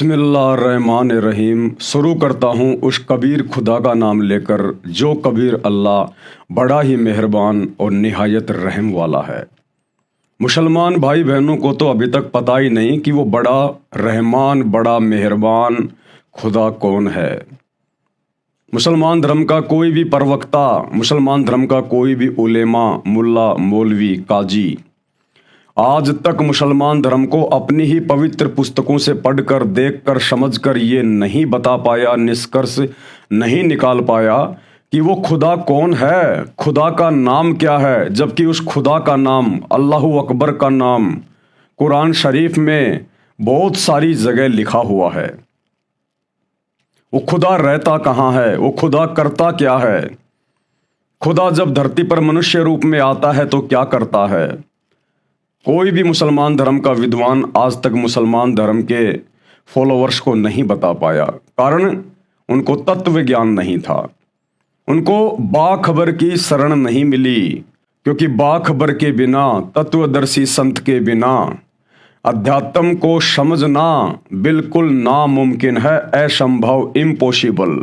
बिस्मिल्लाहिर्रहमानिर्रहीम। शुरू करता हूँ उस कबीर खुदा का नाम लेकर जो कबीर अल्लाह बड़ा ही मेहरबान और निहायत रहम वाला है। मुसलमान भाई बहनों को तो अभी तक पता ही नहीं कि वो बड़ा रहमान बड़ा मेहरबान खुदा कौन है। मुसलमान धर्म का कोई भी प्रवक्ता, मुसलमान धर्म का कोई भी उलेमा, मुल्ला, मौलवी, काजी आज तक मुसलमान धर्म को अपनी ही पवित्र पुस्तकों से पढ़कर, देखकर, समझकर ये नहीं बता पाया, निष्कर्ष नहीं निकाल पाया कि वो खुदा कौन है, खुदा का नाम क्या है। जबकि उस खुदा का नाम, अल्लाहु अकबर का नाम कुरान शरीफ में बहुत सारी जगह लिखा हुआ है। वो खुदा रहता कहाँ है, वो खुदा करता क्या है। खुदा जब धरती पर मनुष्य रूप में आता है तो क्या करता है। कोई भी मुसलमान धर्म का विद्वान आज तक मुसलमान धर्म के फॉलोअर्स को नहीं बता पाया, कारण उनको तत्व ज्ञान नहीं था, उनको बाखबर की शरण नहीं मिली। क्योंकि बाखबर के बिना, तत्वदर्शी संत के बिना अध्यात्म को समझना बिल्कुल नामुमकिन है, असंभव, इम्पॉसिबल।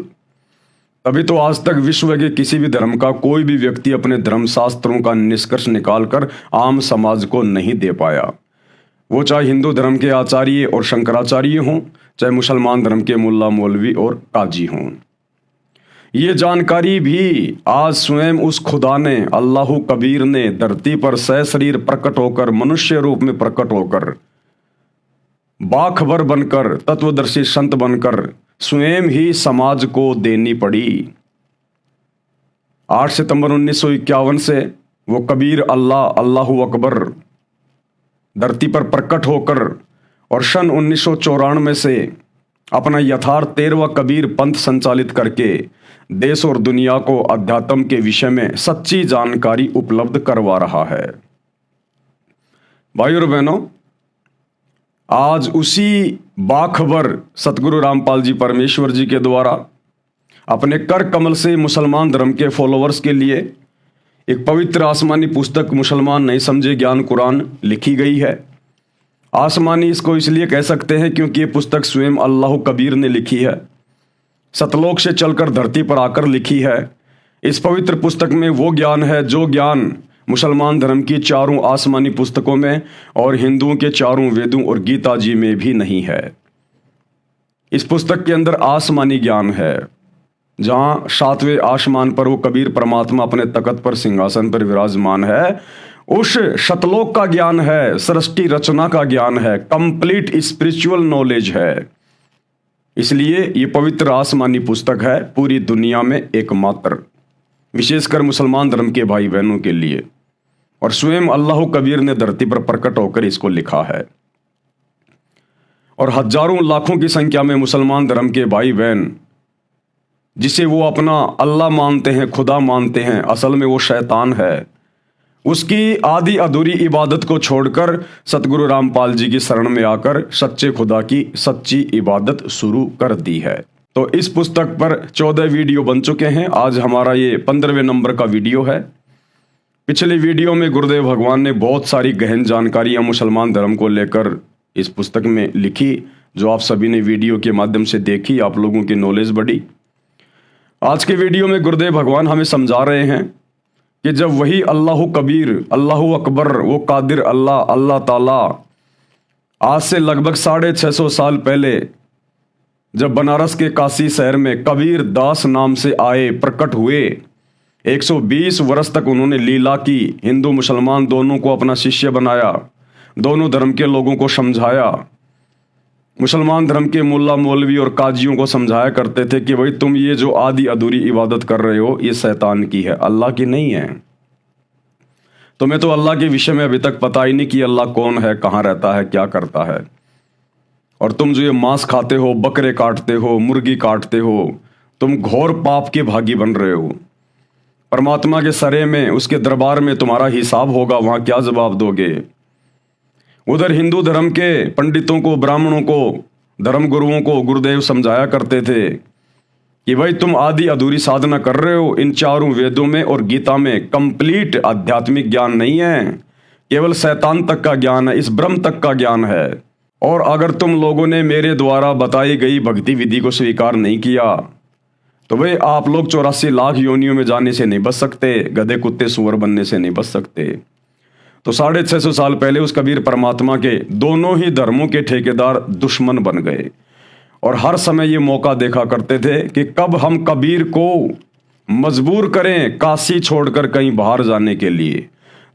तभी तो आज तक विश्व के किसी भी धर्म का कोई भी व्यक्ति अपने धर्मशास्त्रों का निष्कर्ष निकालकर आम समाज को नहीं दे पाया। वो चाहे हिंदू धर्म के आचार्य और शंकराचार्य हों, चाहे मुसलमान धर्म के मुल्ला, मौलवी और काजी हों। ये जानकारी भी आज स्वयं उस खुदा ने, अल्लाहु कबीर ने धरती पर सशरीर प्रकट होकर, मनुष्य रूप में प्रकट होकर, बाखबर बनकर, तत्वदर्शी संत बनकर स्वयं ही समाज को देनी पड़ी। 8 सितंबर 1951 से वो कबीर अल्लाह, अल्लाहु अकबर धरती पर प्रकट होकर और सन 1994 से अपना यथार्थ 13वां कबीर पंथ संचालित करके देश और दुनिया को अध्यात्म के विषय में सच्ची जानकारी उपलब्ध करवा रहा है। भाइयों और बहनों, आज उसी बाखबर सतगुरु रामपाल जी परमेश्वर जी के द्वारा अपने कर कमल से मुसलमान धर्म के फॉलोअर्स के लिए एक पवित्र आसमानी पुस्तक, मुसलमान नहीं समझे ज्ञान कुरान, लिखी गई है। आसमानी इसको इसलिए कह सकते हैं क्योंकि ये पुस्तक स्वयं अल्लाह कबीर ने लिखी है, सतलोक से चलकर धरती पर आकर लिखी है। इस पवित्र पुस्तक में वो ज्ञान है जो ज्ञान मुसलमान धर्म की चारों आसमानी पुस्तकों में और हिंदुओं के चारों वेदों और गीता जी में भी नहीं है। इस पुस्तक के अंदर आसमानी ज्ञान है, जहां 7वें आसमान पर वो कबीर परमात्मा अपने तख्त पर, सिंहासन पर विराजमान है। उस शतलोक का ज्ञान है, सृष्टि रचना का ज्ञान है, कंप्लीट स्पिरिचुअल नॉलेज है। इसलिए ये पवित्र आसमानी पुस्तक है पूरी दुनिया में एकमात्र, विशेषकर मुसलमान धर्म के भाई बहनों के लिए। और स्वयं अल्लाह कबीर ने धरती पर प्रकट होकर इसको लिखा है। और हजारों लाखों की संख्या में मुसलमान धर्म के भाई बहन, जिसे वो अपना अल्लाह मानते हैं, खुदा मानते हैं, असल में वो शैतान है, उसकी आधी अधूरी इबादत को छोड़कर सतगुरु रामपाल जी की शरण में आकर सच्चे खुदा की सच्ची इबादत शुरू कर दी है। तो इस पुस्तक पर 14 वीडियो बन चुके हैं। आज हमारा ये 15वें नंबर का वीडियो है। पिछले वीडियो में गुरुदेव भगवान ने बहुत सारी गहन जानकारियां मुसलमान धर्म को लेकर इस पुस्तक में लिखी, जो आप सभी ने वीडियो के माध्यम से देखी, आप लोगों की नॉलेज बढ़ी। आज के वीडियो में गुरुदेव भगवान हमें समझा रहे हैं कि जब वही अल्लाहु कबीर, अल्लाहु अकबर, वो कादिर अल्लाह, अल्लाह ताला आज से लगभग 650 साल पहले जब बनारस के काशी शहर में कबीर दास नाम से आए, प्रकट हुए, 120 वर्ष तक उन्होंने लीला की, हिंदू मुसलमान दोनों को अपना शिष्य बनाया, दोनों धर्म के लोगों को समझाया। मुसलमान धर्म के मुल्ला, मौलवी और काजियों को समझाया करते थे कि भाई तुम ये जो आधी अधूरी इबादत कर रहे हो ये शैतान की है, अल्लाह की नहीं है। तुम्हें तो अल्लाह के विषय में अभी तक पता ही नहीं कि अल्लाह कौन है, कहाँ रहता है, क्या करता है। और तुम जो ये मांस खाते हो, बकरे काटते हो, मुर्गी काटते हो, तुम घोर पाप के भागी बन रहे हो। परमात्मा के सरे में, उसके दरबार में तुम्हारा हिसाब होगा, वहां क्या जवाब दोगे। उधर हिंदू धर्म के पंडितों को, ब्राह्मणों को, धर्म गुरुओं को गुरुदेव समझाया करते थे कि भाई तुम आधी अधूरी साधना कर रहे हो। इन चारों वेदों में और गीता में कंप्लीट आध्यात्मिक ज्ञान नहीं है, केवल शैतान तक का ज्ञान है, इस ब्रह्म तक का ज्ञान है। और अगर तुम लोगों ने मेरे द्वारा बताई गई भक्ति विधि को स्वीकार नहीं किया तो भाई आप लोग 84 लाख योनियों में जाने से नहीं बच सकते, गधे कुत्ते सुअर बनने से नहीं बच सकते। तो 650 साल पहले उस कबीर परमात्मा के दोनों ही धर्मों के ठेकेदार दुश्मन बन गए और हर समय ये मौका देखा करते थे कि कब हम कबीर को मजबूर करें काशी छोड़कर कहीं बाहर जाने के लिए,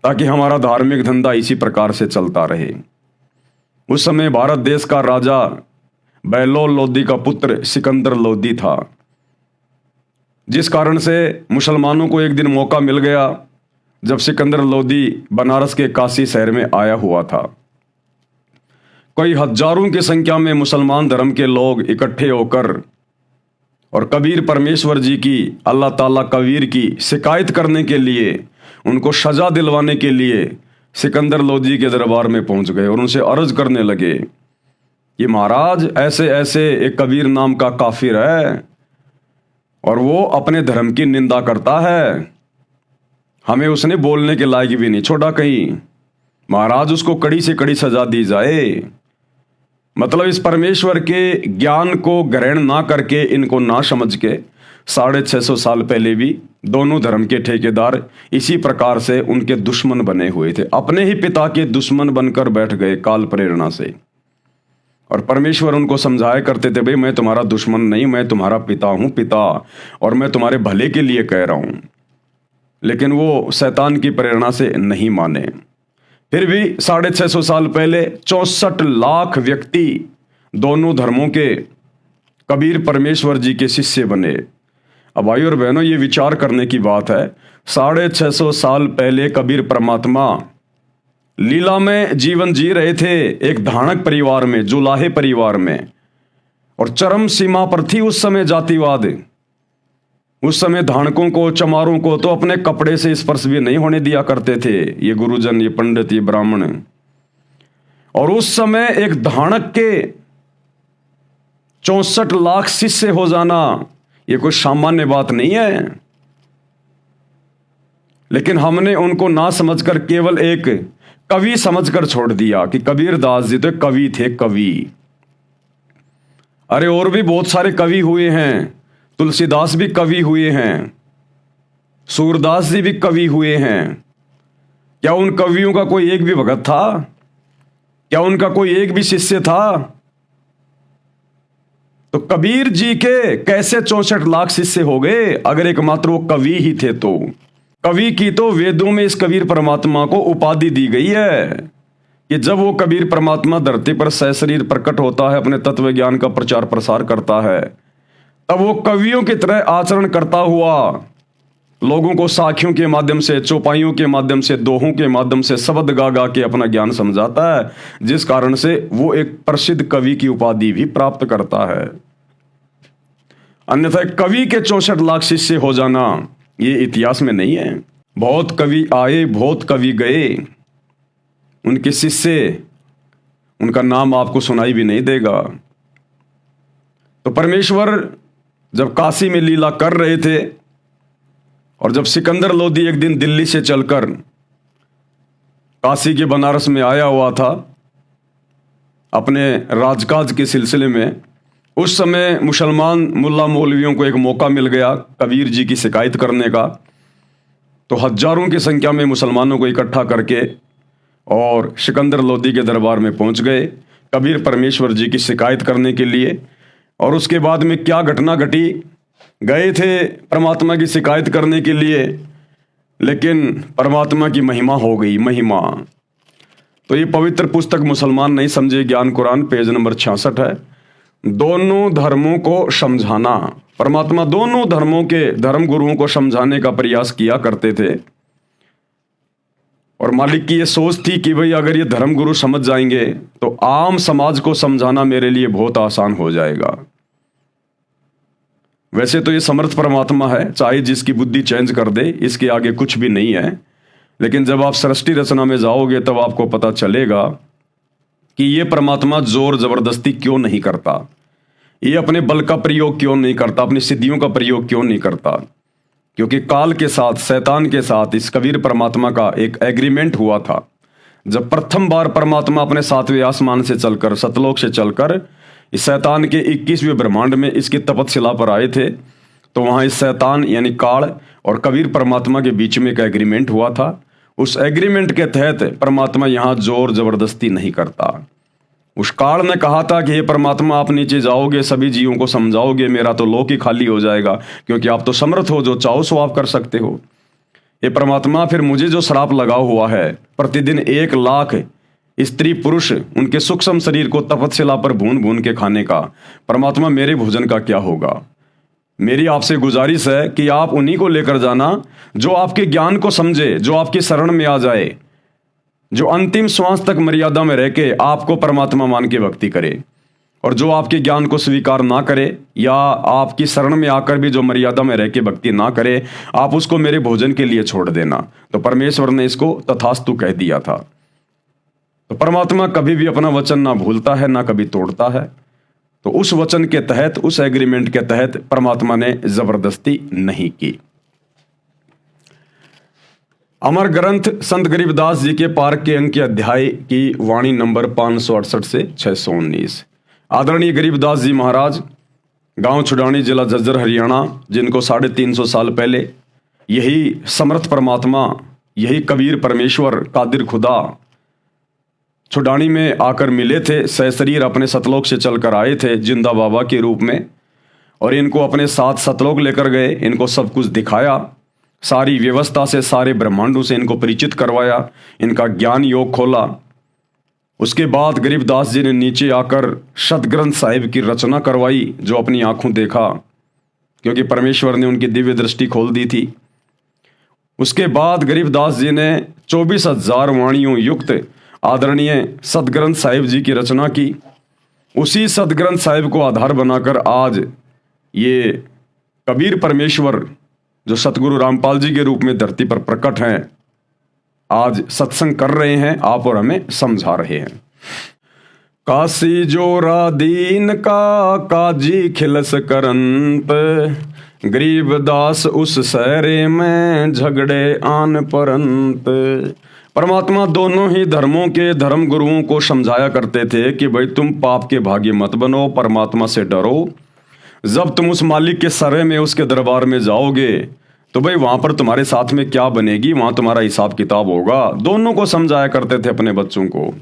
ताकि हमारा धार्मिक धंधा इसी प्रकार से चलता रहे। उस समय भारत देश का राजा बहलोल लोदी का पुत्र सिकंदर लोदी था, जिस कारण से मुसलमानों को एक दिन मौका मिल गया जब सिकंदर लोदी बनारस के काशी शहर में आया हुआ था। कई हजारों की संख्या में मुसलमान धर्म के लोग इकट्ठे होकर और कबीर परमेश्वर जी की, अल्लाह ताला कबीर की शिकायत करने के लिए, उनको सजा दिलवाने के लिए सिकंदर लोदी के दरबार में पहुंच गए और उनसे अर्ज करने लगे कि महाराज ऐसे ऐसे एक कबीर नाम का काफिर है और वो अपने धर्म की निंदा करता है, हमें उसने बोलने के लायक भी नहीं छोड़ा कहीं, महाराज उसको कड़ी से कड़ी सजा दी जाए। मतलब इस परमेश्वर के ज्ञान को ग्रहण ना करके, इनको ना समझ के 650 साल पहले भी दोनों धर्म के ठेकेदार इसी प्रकार से उनके दुश्मन बने हुए थे, अपने ही पिता के दुश्मन बनकर बैठ गए काल प्रेरणा से। और परमेश्वर उनको समझाया करते थे, भाई मैं तुम्हारा दुश्मन नहीं, मैं तुम्हारा पिता हूं, पिता, और मैं तुम्हारे भले के लिए कह रहा हूं। लेकिन वो शैतान की प्रेरणा से नहीं माने। फिर भी 650 साल पहले 64 लाख व्यक्ति दोनों धर्मों के कबीर परमेश्वर जी के शिष्य बने। अब भाई और बहनों, ये विचार करने की बात है, 650 साल पहले कबीर परमात्मा लीला में जीवन जी रहे थे एक धाणक परिवार में, जुलाहे परिवार में, और चरम सीमा पर थी उस समय जातिवाद। उस समय धाणकों को, चमारों को तो अपने कपड़े से स्पर्श भी नहीं होने दिया करते थे ये गुरुजन, ये पंडित, ये ब्राह्मण। और उस समय एक धाणक के 64 लाख शिष्य हो जाना ये कोई सामान्य बात नहीं है। लेकिन हमने उनको ना समझकर केवल एक कवि समझकर छोड़ दिया कि कबीर दास जी तो कवि थे, कवि। अरे और भी बहुत सारे कवि हुए हैं, तुलसीदास भी कवि हुए हैं, सूरदास जी भी कवि हुए हैं। क्या उन कवियों का कोई एक भी भगत था? क्या उनका कोई एक भी शिष्य था? तो कबीर जी के कैसे 64 लाख शिष्य हो गए अगर एकमात्र वो कवि ही थे? तो कवि की तो वेदों में इस कबीर परमात्मा को उपाधि दी गई है कि जब वो कबीर परमात्मा धरती पर सशरीर प्रकट होता है, अपने तत्व ज्ञान का प्रचार प्रसार करता है, तब वो कवियों की तरह आचरण करता हुआ लोगों को साखियों के माध्यम से, चौपाइयों के माध्यम से, दोहों के माध्यम से शब्द गा गा के अपना ज्ञान समझाता है, जिस कारण से वो एक प्रसिद्ध कवि की उपाधि भी प्राप्त करता है। अन्यथा कवि के 64 लाख शिष्य हो जाना ये इतिहास में नहीं है। बहुत कवि आए, बहुत कवि गए, उनके शिष्य, उनका नाम आपको सुनाई भी नहीं देगा। तो परमेश्वर जब काशी में लीला कर रहे थे और जब सिकंदर लोदी एक दिन दिल्ली से चलकर काशी के बनारस में आया हुआ था अपने राजकाज के सिलसिले में, उस समय मुसलमान मुल्ला मौलवियों को एक मौका मिल गया कबीर जी की शिकायत करने का। तो हजारों की संख्या में मुसलमानों को इकट्ठा करके और सिकंदर लोदी के दरबार में पहुंच गए कबीर परमेश्वर जी की शिकायत करने के लिए। और उसके बाद में क्या घटना घटी, गए थे परमात्मा की शिकायत करने के लिए, लेकिन परमात्मा की महिमा हो गई, महिमा। तो ये पवित्र पुस्तक मुसलमान नहीं समझे, ज्ञान कुरान, पेज नंबर 66 है। दोनों धर्मों को समझाना, परमात्मा दोनों धर्मों के धर्म गुरुओं को समझाने का प्रयास किया करते थे। और मालिक की ये सोच थी कि भाई अगर ये धर्म गुरु समझ जाएंगे तो आम समाज को समझाना मेरे लिए बहुत आसान हो जाएगा। वैसे तो ये समर्थ परमात्मा है, चाहे जिसकी बुद्धि चेंज कर दे, इसके आगे कुछ भी नहीं है। लेकिन जब आप सृष्टि रचना में जाओगे तब आपको पता चलेगा कि ये परमात्मा जोर जबरदस्ती क्यों नहीं करता, ये अपने बल का प्रयोग क्यों नहीं करता, अपनी सिद्धियों का प्रयोग क्यों नहीं करता। क्योंकि काल के साथ, शैतान के साथ इस कबीर परमात्मा का एक एग्रीमेंट हुआ था। जब प्रथम बार परमात्मा अपने 7वें आसमान से चलकर, सतलोक से चलकर इस शैतान के 21वें ब्रह्मांड में इसकी तपतशिला पर आए थे, तो वहाँ इस शैतान यानी काल और कबीर परमात्मा के बीच में एक एग्रीमेंट हुआ था। उस एग्रीमेंट के तहत परमात्मा यहाँ जोर जबरदस्ती नहीं करता। उस काल ने कहा था कि हे परमात्मा, आप नीचे जाओगे, सभी जीवों को समझाओगे, मेरा तो लोक ही खाली हो जाएगा, क्योंकि आप तो समर्थ हो, जो चाहो सो आप कर सकते हो। ये परमात्मा, फिर मुझे जो श्राप लगा हुआ है प्रतिदिन 1 लाख स्त्री पुरुष उनके सूक्ष्म शरीर को तपतशिला पर भून भून के खाने का, परमात्मा मेरे भोजन का क्या होगा? मेरी आपसे गुजारिश है कि आप उन्हीं को लेकर जाना जो आपके ज्ञान को समझे, जो आपकी शरण में आ जाए, जो अंतिम श्वास तक मर्यादा में रह के आपको परमात्मा मान के भक्ति करे, और जो आपके ज्ञान को स्वीकार ना करे या आपकी शरण में आकर भी जो मर्यादा में रह के भक्ति ना करे, आप उसको मेरे भोजन के लिए छोड़ देना। तो परमेश्वर ने इसको तथास्तु कह दिया था। तो परमात्मा कभी भी अपना वचन ना भूलता है, ना कभी तोड़ता है। तो उस वचन के तहत, उस एग्रीमेंट के तहत परमात्मा ने जबरदस्ती नहीं की। अमर ग्रंथ संत गरीबदास जी के पार्क के अंक के अध्याय की वाणी नंबर 568 से 619। आदरणीय गरीबदास जी महाराज, गांव छुडानी, जिला झज्जर, हरियाणा, जिनको 350 साल पहले यही समर्थ परमात्मा, यही कबीर परमेश्वर, कादिर खुदा छुडानी में आकर मिले थे, सशरीर अपने सतलोक से चलकर आए थे जिंदा बाबा के रूप में, और इनको अपने साथ सतलोक लेकर गए, इनको सब कुछ दिखाया, सारी व्यवस्था से, सारे ब्रह्मांडों से इनको परिचित करवाया, इनका ज्ञान योग खोला। उसके बाद गरीबदास जी ने नीचे आकर सतग्रंथ साहिब की रचना करवाई, जो अपनी आंखों देखा, क्योंकि परमेश्वर ने उनकी दिव्य दृष्टि खोल दी थी। उसके बाद गरीबदास जी ने 24,000 वाणियों युक्त आदरणीय सतग्रंथ साहिब जी की रचना की। उसी सतग्रंथ साहिब को आधार बनाकर आज ये कबीर परमेश्वर, जो सतगुरु रामपाल जी के रूप में धरती पर प्रकट हैं, आज सत्संग कर रहे हैं, आप और हमें समझा रहे हैं। काशी जोरा दीन का काजी खिलस करंत, गरीबदास उस सहरे में झगड़े आन परंत। परमात्मा दोनों ही धर्मों के धर्म गुरुओं को समझाया करते थे कि भाई तुम पाप के भागी मत बनो, परमात्मा से डरो। जब तुम उस मालिक के सरे में, उसके दरबार में जाओगे, तो भाई वहां पर तुम्हारे साथ में क्या बनेगी, वहां तुम्हारा हिसाब किताब होगा। दोनों को समझाया करते थे अपने बच्चों को।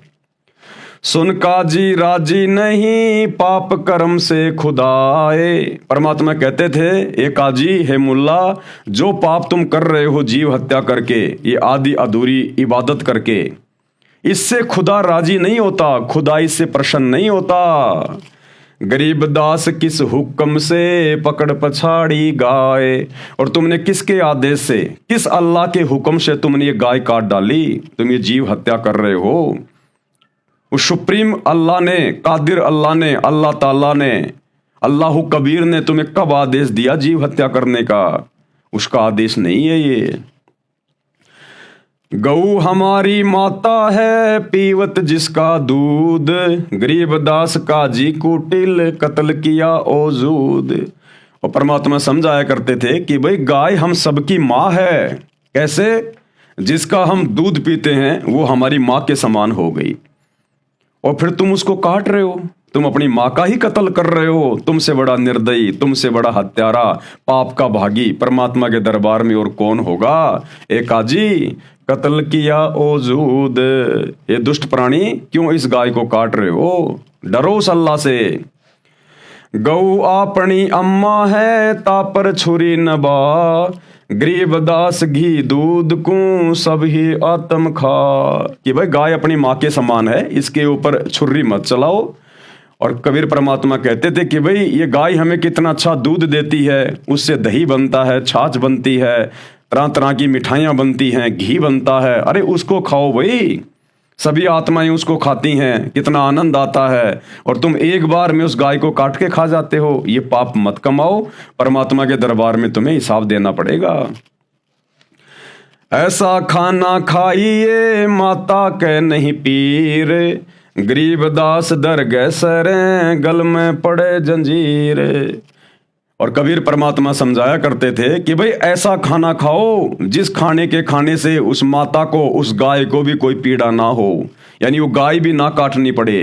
सुन काजी राजी नहीं, पाप कर्म से खुदाए। परमात्मा कहते थे, ए काजी, हे मुल्ला, जो पाप तुम कर रहे हो जीव हत्या करके, ये आदि अधूरी इबादत करके, इससे खुदा राजी नहीं होता, खुदा इससे प्रसन्न नहीं होता। गरीबदास किस हुक्म से पकड़ पछाड़ी गाय। और तुमने किसके आदेश से, किस अल्लाह के हुक्म से तुमने ये गाय काट डाली, तुम ये जीव हत्या कर रहे हो। उस सुप्रीम अल्लाह ने, कादिर अल्लाह ने, अल्लाह ताला ने, अल्लाह कबीर ने तुम्हें कब आदेश दिया जीव हत्या करने का? उसका आदेश नहीं है ये। गऊ हमारी माता है, पीवत जिसका दूध, गरीबदास काजी कुटिल कत्ल किया ओजूद। और परमात्मा समझाया करते थे कि भाई गाय हम सबकी माँ है। कैसे? जिसका हम दूध पीते हैं वो हमारी माँ के समान हो गई, और फिर तुम उसको काट रहे हो, तुम अपनी माँ का ही कत्ल कर रहे हो। तुमसे बड़ा निर्दयी, तुमसे बड़ा हत्यारा, पाप का भागी परमात्मा के दरबार में और कौन होगा? ए काजी, कत्ल किया ओजूद, ये दुष्ट प्राणी, क्यों इस गाय को काट रहे हो? डरो उस अल्लाह से। गऊ अपनी अम्मा है, तापर छुरी नबा, गरीबदास घी दूध को सब ही आत्म खा। कि भाई गाय अपनी माँ के समान है, इसके ऊपर छुरी मत चलाओ। और कबीर परमात्मा कहते थे कि भाई ये गाय हमें कितना अच्छा दूध देती है, उससे दही बनता है, छाछ बनती है, तरह तरह की मिठाइयाँ बनती हैं, घी बनता है, अरे उसको खाओ भाई, सभी आत्माएं उसको खाती हैं, कितना आनंद आता है। और तुम एक बार में उस गाय को काट के खा जाते हो। ये पाप मत कमाओ, परमात्मा के दरबार में तुम्हें हिसाब देना पड़ेगा। ऐसा खाना खाइए माता के नहीं पीर, गरीबदास दर गए सरे गल में पड़े जंजीर। और कबीर परमात्मा समझाया करते थे कि भाई ऐसा खाना खाओ जिस खाने के खाने से उस माता को, उस गाय को भी कोई पीड़ा ना हो, यानी वो गाय भी ना काटनी पड़े।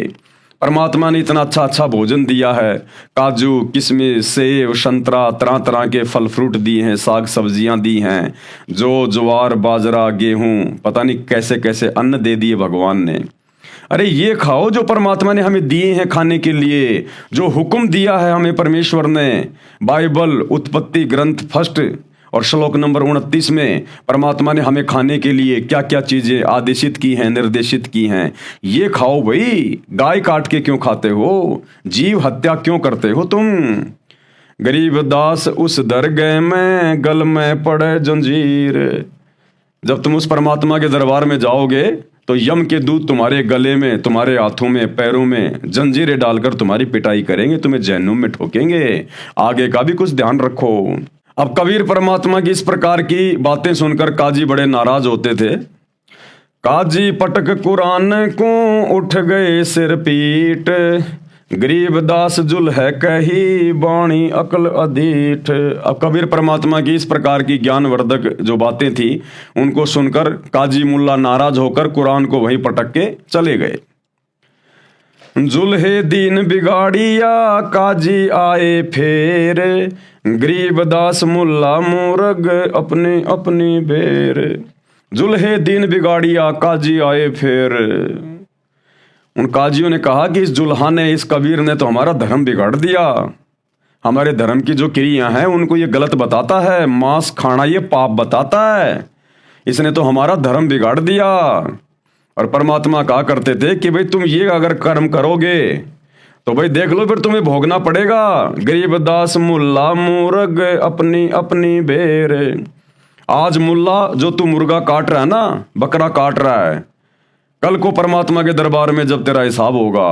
परमात्मा ने इतना अच्छा अच्छा भोजन दिया है, काजू, किशमिश, सेब, संतरा, तरह तरह के फल फ्रूट दिए हैं, साग सब्जियां दी हैं, जो ज्वार बाजरा गेहूं, पता नहीं कैसे कैसे अन्न दे दिए भगवान ने। अरे ये खाओ जो परमात्मा ने हमें दिए हैं खाने के लिए, जो हुक्म दिया है हमें परमेश्वर ने। बाइबल उत्पत्ति ग्रंथ फर्स्ट और श्लोक नंबर 29 में परमात्मा ने हमें खाने के लिए क्या क्या चीजें आदेशित की हैं, निर्देशित की हैं। ये खाओ भाई, गाय काट के क्यों खाते हो, जीव हत्या क्यों करते हो तुम। गरीब दास उस दरगह में, गल में पड़े जंजीर। जब तुम उस परमात्मा के दरबार में जाओगे तो यम के दूत तुम्हारे गले में, तुम्हारे हाथों में, पैरों में जंजीरें डालकर तुम्हारी पिटाई करेंगे, तुम्हें जहन्नुम में ठोकेंगे। आगे का भी कुछ ध्यान रखो। अब कबीर परमात्मा की इस प्रकार की बातें सुनकर काजी बड़े नाराज होते थे। काजी पटक कुरान को उठ गए सिर पीट, गरीब दास जुल है कही बाणी अकल अधीठ। अब कबीर परमात्मा की इस प्रकार की ज्ञानवर्धक जो बातें थी उनको सुनकर काजी मुल्ला नाराज होकर कुरान को वहीं पटक के चले गए। जुल्हे दीन बिगाड़िया काजी आए फेर, गरीब दास मुल्ला मूरग अपनी अपनी बेर। जुल्हे दीन बिगाड़िया काजी आए फेर। उन काजियों ने कहा कि इस जुल्हा ने, इस कबीर ने तो हमारा धर्म बिगाड़ दिया, हमारे धर्म की जो क्रियाएं हैं उनको ये गलत बताता है, मांस खाना ये पाप बताता है, इसने तो हमारा धर्म बिगाड़ दिया। और परमात्मा कहा करते थे कि भाई तुम ये अगर कर्म करोगे तो भाई देख लो फिर तुम्हें भोगना पड़ेगा। गरीब दास मुल्ला मूरग अपनी अपनी बेर। आज मुल्ला जो तू मुर्गा काट रहा है ना, बकरा काट रहा है, कल को परमात्मा के दरबार में जब तेरा हिसाब होगा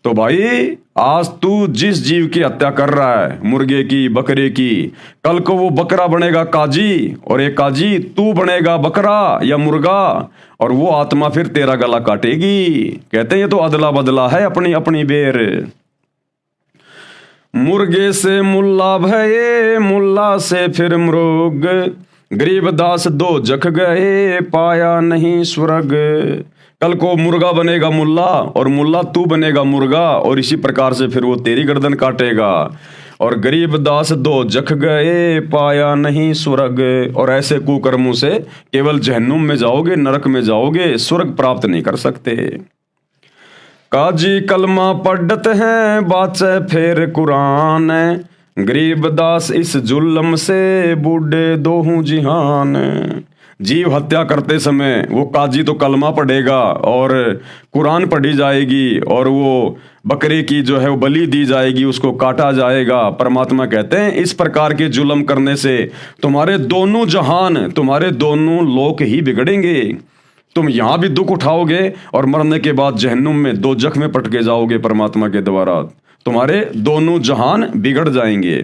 तो भाई आज तू जिस जीव की हत्या कर रहा है, मुर्गे की, बकरे की, कल को वो बकरा बनेगा काजी और एक काजी तू बनेगा बकरा या मुर्गा और वो आत्मा फिर तेरा गला काटेगी। कहते हैं ये तो अदला बदला है, अपनी अपनी बेर। मुर्गे से मुल्ला भये, मुल्ला से फिर मृग, गरीब दास दो जख गए पाया नहीं स्वर्ग। कल को मुर्गा बनेगा मुल्ला और मुल्ला तू बनेगा मुर्गा और इसी प्रकार से फिर वो तेरी गर्दन काटेगा। और गरीब दास दो जख गए पाया नहीं स्वर्ग। और ऐसे कुकर्मों से केवल जहन्नुम में जाओगे, नरक में जाओगे, स्वर्ग प्राप्त नहीं कर सकते। काजी कलमा पढ़त हैं बाचे फिर कुरान, गरीब दास इस जुल्म से बूढ़े दोहूं जिहान। जीव हत्या करते समय वो काजी तो कलमा पढ़ेगा और कुरान पढ़ी जाएगी और वो बकरे की जो है वो बलि दी जाएगी, उसको काटा जाएगा। परमात्मा कहते हैं इस प्रकार के जुल्म करने से तुम्हारे दोनों जहान, तुम्हारे दोनों लोक ही बिगड़ेंगे। तुम यहाँ भी दुख उठाओगे और मरने के बाद जहन्नुम में दो जख में पटके जाओगे परमात्मा के द्वारा। तुम्हारे दोनों जहान बिगड़ जाएंगे।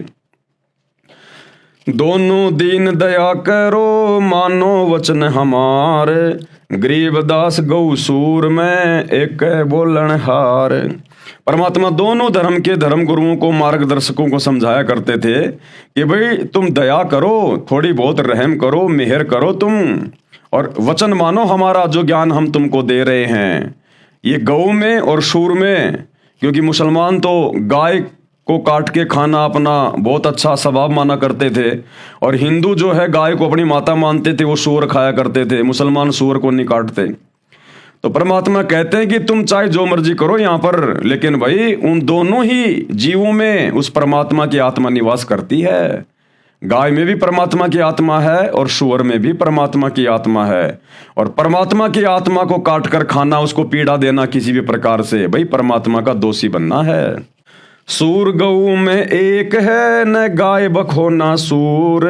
दोनों दीन दया करो मानो वचन हमारे, गरीब दास गौ सूर में एक बोलन हार। परमात्मा दोनों धर्म के धर्म गुरुओं को, मार्गदर्शकों को समझाया करते थे कि भाई तुम दया करो, थोड़ी बहुत रहम करो, मेहर करो तुम और वचन मानो हमारा जो ज्ञान हम तुमको दे रहे हैं। ये गौ में और सूर में, क्योंकि मुसलमान तो गाय को काट के खाना अपना बहुत अच्छा स्वभाव माना करते थे और हिंदू जो है गाय को अपनी माता मानते थे, वो सूअर खाया करते थे। मुसलमान सूअर को नहीं काटते। तो परमात्मा कहते हैं कि तुम चाहे जो मर्जी करो यहाँ पर, लेकिन भाई उन दोनों ही जीवों में उस परमात्मा की आत्मा निवास करती है। गाय में भी परमात्मा की आत्मा है और सूअर में भी परमात्मा की आत्मा है। और परमात्मा की आत्मा को काट कर खाना, उसको पीड़ा देना किसी भी प्रकार से, भाई परमात्मा का दोषी बनना है। सूर गऊ में एक है न गाय बखो ना सूर।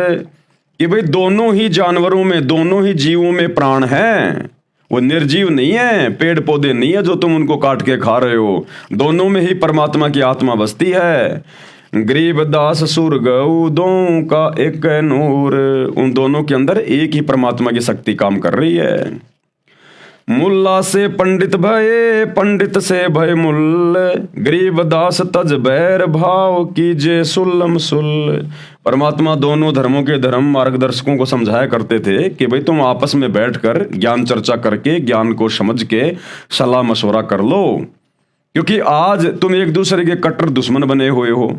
कि भाई दोनों ही जानवरों में, दोनों ही जीवों में प्राण है, वो निर्जीव नहीं है, पेड़ पौधे नहीं है जो तुम उनको काट के खा रहे हो। दोनों में ही परमात्मा की आत्मा बसती है। गरीब दास सुर गऊ दो का एक नूर। उन दोनों के अंदर एक ही परमात्मा की शक्ति काम कर रही है। मुल्ला से पंडित भये, पंडित से भय मुल्ल, गरीबदास तज बैर भाव कीजे सुल्लम सुल्ल। परमात्मा दोनों धर्मों के धर्म मार्गदर्शकों को समझाया करते थे कि भाई तुम आपस में बैठकर ज्ञान चर्चा करके ज्ञान को समझ के सलाह मशवरा कर लो, क्योंकि आज तुम एक दूसरे के कट्टर दुश्मन बने हुए हो।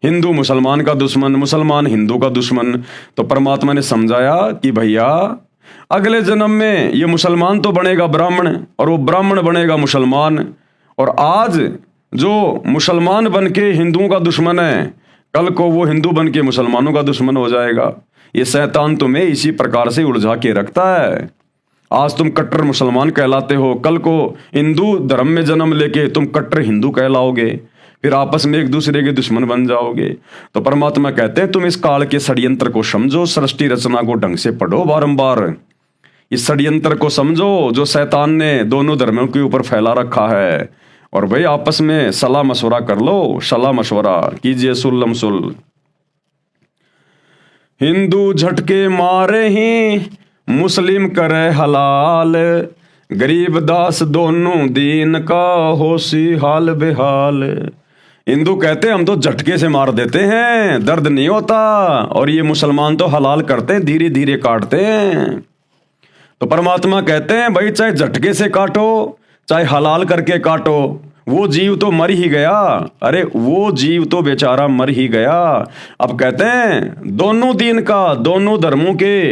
हिंदू मुसलमान का दुश्मन, मुसलमान हिंदू का दुश्मन। तो परमात्मा ने समझाया कि भैया अगले जन्म में ये मुसलमान तो बनेगा ब्राह्मण और वो ब्राह्मण बनेगा मुसलमान, और आज जो मुसलमान बन के हिंदुओं का दुश्मन है, कल को वो हिंदू बन के मुसलमानों का दुश्मन हो जाएगा। ये शैतान तुम्हें इसी प्रकार से उलझा के रखता है। आज तुम कट्टर मुसलमान कहलाते हो, कल को हिंदू धर्म में जन्म लेके तुम कट्टर हिंदू कहलाओगे, फिर आपस में एक दूसरे के दुश्मन बन जाओगे। तो परमात्मा कहते हैं तुम इस काल के षड्यंत्र को समझो, सृष्टि रचना को ढंग से पढ़ो, बारंबार इस षड्यंत्र को समझो जो शैतान ने दोनों धर्मों के ऊपर फैला रखा है, और भाई आपस में सलाह मशवरा कर लो, सलाह मशवरा कीजिए सुल्लम सुल। हिंदू झटके मारे ही मुस्लिम करे हलाल, गरीबदास दोनों दीन का होशी हाल बेहाल। हिंदू कहते हैं हम तो झटके से मार देते हैं, दर्द नहीं होता, और ये मुसलमान तो हलाल करते हैं, धीरे धीरे काटते हैं। तो परमात्मा कहते हैं भाई चाहे झटके से काटो चाहे हलाल करके काटो, वो जीव तो मर ही गया। अरे वो जीव तो बेचारा मर ही गया। अब कहते हैं दोनों दीन का, दोनों धर्मों के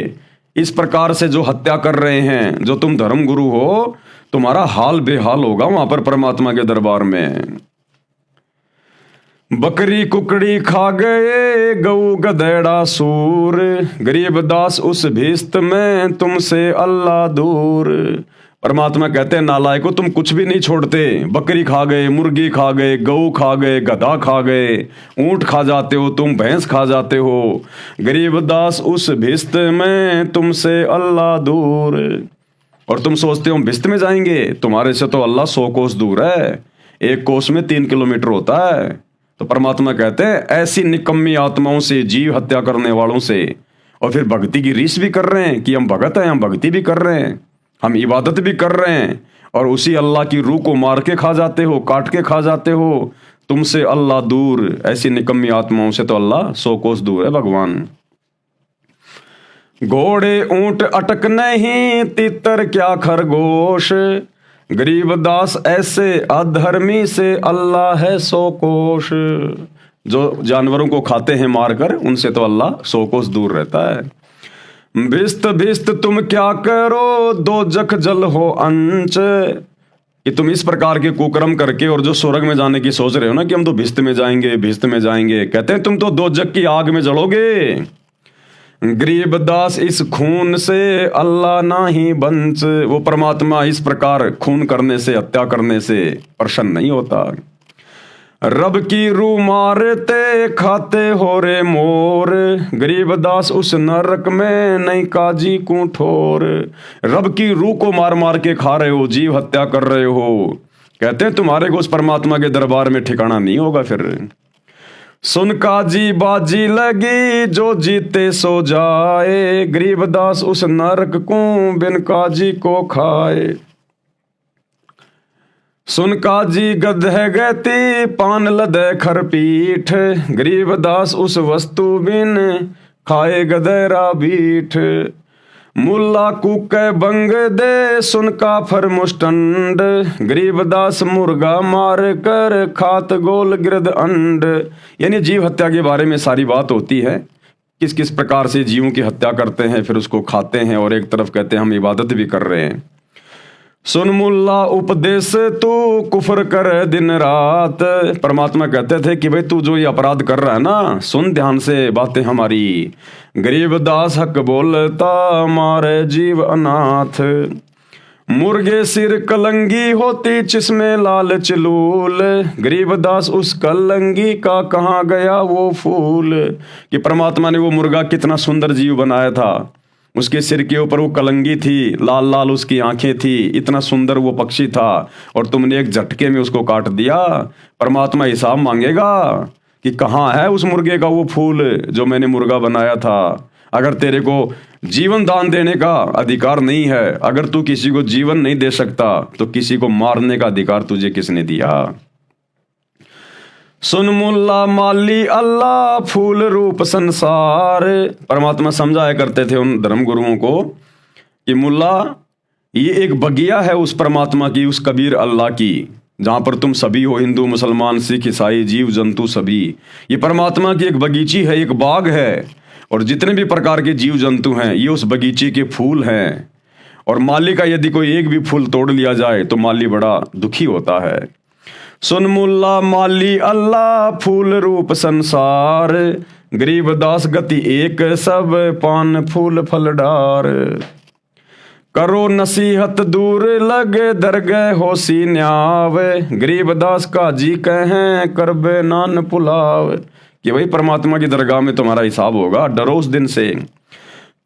इस प्रकार से जो हत्या कर रहे हैं, जो तुम धर्म गुरु हो, तुम्हारा हाल बेहाल होगा वहां पर परमात्मा के दरबार में। बकरी कुकड़ी खा गए गऊ गधेड़ा सूर, गरीबदास उस भीस्त में तुमसे अल्लाह दूर। परमात्मा कहते हैं नालायको तुम कुछ भी नहीं छोड़ते, बकरी खा गए, मुर्गी खा गए, गऊ खा गए, गधा खा गए, ऊंट खा जाते हो तुम, भैंस खा जाते हो। गरीबदास उस भिस्त में तुमसे अल्लाह दूर। और तुम सोचते हो हम भिस्त में जाएंगे, तुम्हारे से तो अल्लाह 100 कोस दूर है, एक कोस में 3 किलोमीटर होता है। तो परमात्मा कहते हैं ऐसी निकम्मी आत्माओं से, जीव हत्या करने वालों से, और फिर भक्ति की रीस भी कर रहे हैं कि हम भगत हैं, हम भक्ति भी कर रहे हैं, हम इबादत भी कर रहे हैं, और उसी अल्लाह की रूह को मार के खा जाते हो, काट के खा जाते हो। तुमसे अल्लाह दूर, ऐसी निकम्मी आत्माओं से तो अल्लाह 100 कोस दूर है भगवान। घोड़े ऊंट अटक नहीं, तितर क्या खरगोश, गरीबदास ऐसे अधर्मी से अल्लाह है 100 कोश। जो जानवरों को खाते हैं मारकर, उनसे तो अल्लाह 100 कोस दूर रहता है। भिस्त भिस्त तुम क्या करो, दो जख जल हो अंच, कि तुम इस प्रकार के कुकर्म करके और जो स्वर्ग में जाने की सोच रहे हो ना कि हम तो भिस्त में जाएंगे, भिस्त में जाएंगे, कहते हैं तुम तो 2 जग की आग में जलोगे। गरीबदास इस खून से अल्लाह ना ही बंच, वो परमात्मा इस प्रकार खून करने से, हत्या करने से प्रसन्न नहीं होता। रब की रूह मारते खाते हो रे मोर, गरीबदास उस नरक में नहीं काजी को ठोर। रब की रूह को मार मार के खा रहे हो, जीव हत्या कर रहे हो, कहते हैं तुम्हारे को उस परमात्मा के दरबार में ठिकाना नहीं होगा। फिर सुन काजी बाजी लगी, जो जीते सो जाए, गरीबदास उस नरक को बिन काजी को खाए। सुन काजी गधे गति, पान लदे खरपीठ, गरीबदास उस वस्तु बिन खाए गधेरा बीठ। मुल्ला कुके बंग दे, सुन काफर मुष्टंड, गरीबदास मुर्गा मार कर खात गोल गिरद अंड। यानी जीव हत्या के बारे में सारी बात होती है, किस किस प्रकार से जीवों की हत्या करते हैं, फिर उसको खाते हैं, और एक तरफ कहते हैं हम इबादत भी कर रहे हैं। सुन मुल्ला उपदेश तू कुफर कर दिन रात, परमात्मा कहते थे कि भाई तू जो ये अपराध कर रहा है ना, सुन ध्यान से बातें हमारी। गरीबदास हक बोलता मारे जीव अनाथ, मुर्गे सिर कलंगी होती जिसमें लाल चलूल, गरीबदास उस कलंगी का कहाँ गया वो फूल। कि परमात्मा ने वो मुर्गा कितना सुंदर जीव बनाया था, उसके सिर के ऊपर वो कलंगी थी, लाल लाल उसकी आंखें थी, इतना सुंदर वो पक्षी था, और तुमने एक झटके में उसको काट दिया। परमात्मा हिसाब मांगेगा कि कहाँ है उस मुर्गे का वो फूल जो मैंने मुर्गा बनाया था। अगर तेरे को जीवन दान देने का अधिकार नहीं है, अगर तू किसी को जीवन नहीं दे सकता, तो किसी को मारने का अधिकार तुझे किसने दिया? सुन मुल्ला माली अल्लाह फूल रूप संसार। परमात्मा समझाया करते थे उन धर्म गुरुओं को कि मुल्ला, ये एक बगिया है उस परमात्मा की, उस कबीर अल्लाह की, जहाँ पर तुम सभी हो, हिंदू मुसलमान सिख ईसाई जीव जंतु सभी। ये परमात्मा की एक बगीची है, एक बाग है, और जितने भी प्रकार के जीव जंतु हैं ये उस बगीचे के फूल हैं। और माली का यदि कोई एक भी फूल तोड़ लिया जाए तो माली बड़ा दुखी होता है। सुन मुल्ला माली अल्लाह फूल रूप संसार, गरीब दास गति एक सब पान फूल फल डार। करो नसीहत दूर लगे दरगह होसी न्याव, गरीब दास का जी कहें करबे नान पुलाव। कि भाई परमात्मा की दरगाह में तुम्हारा हिसाब होगा, डरो उस दिन से।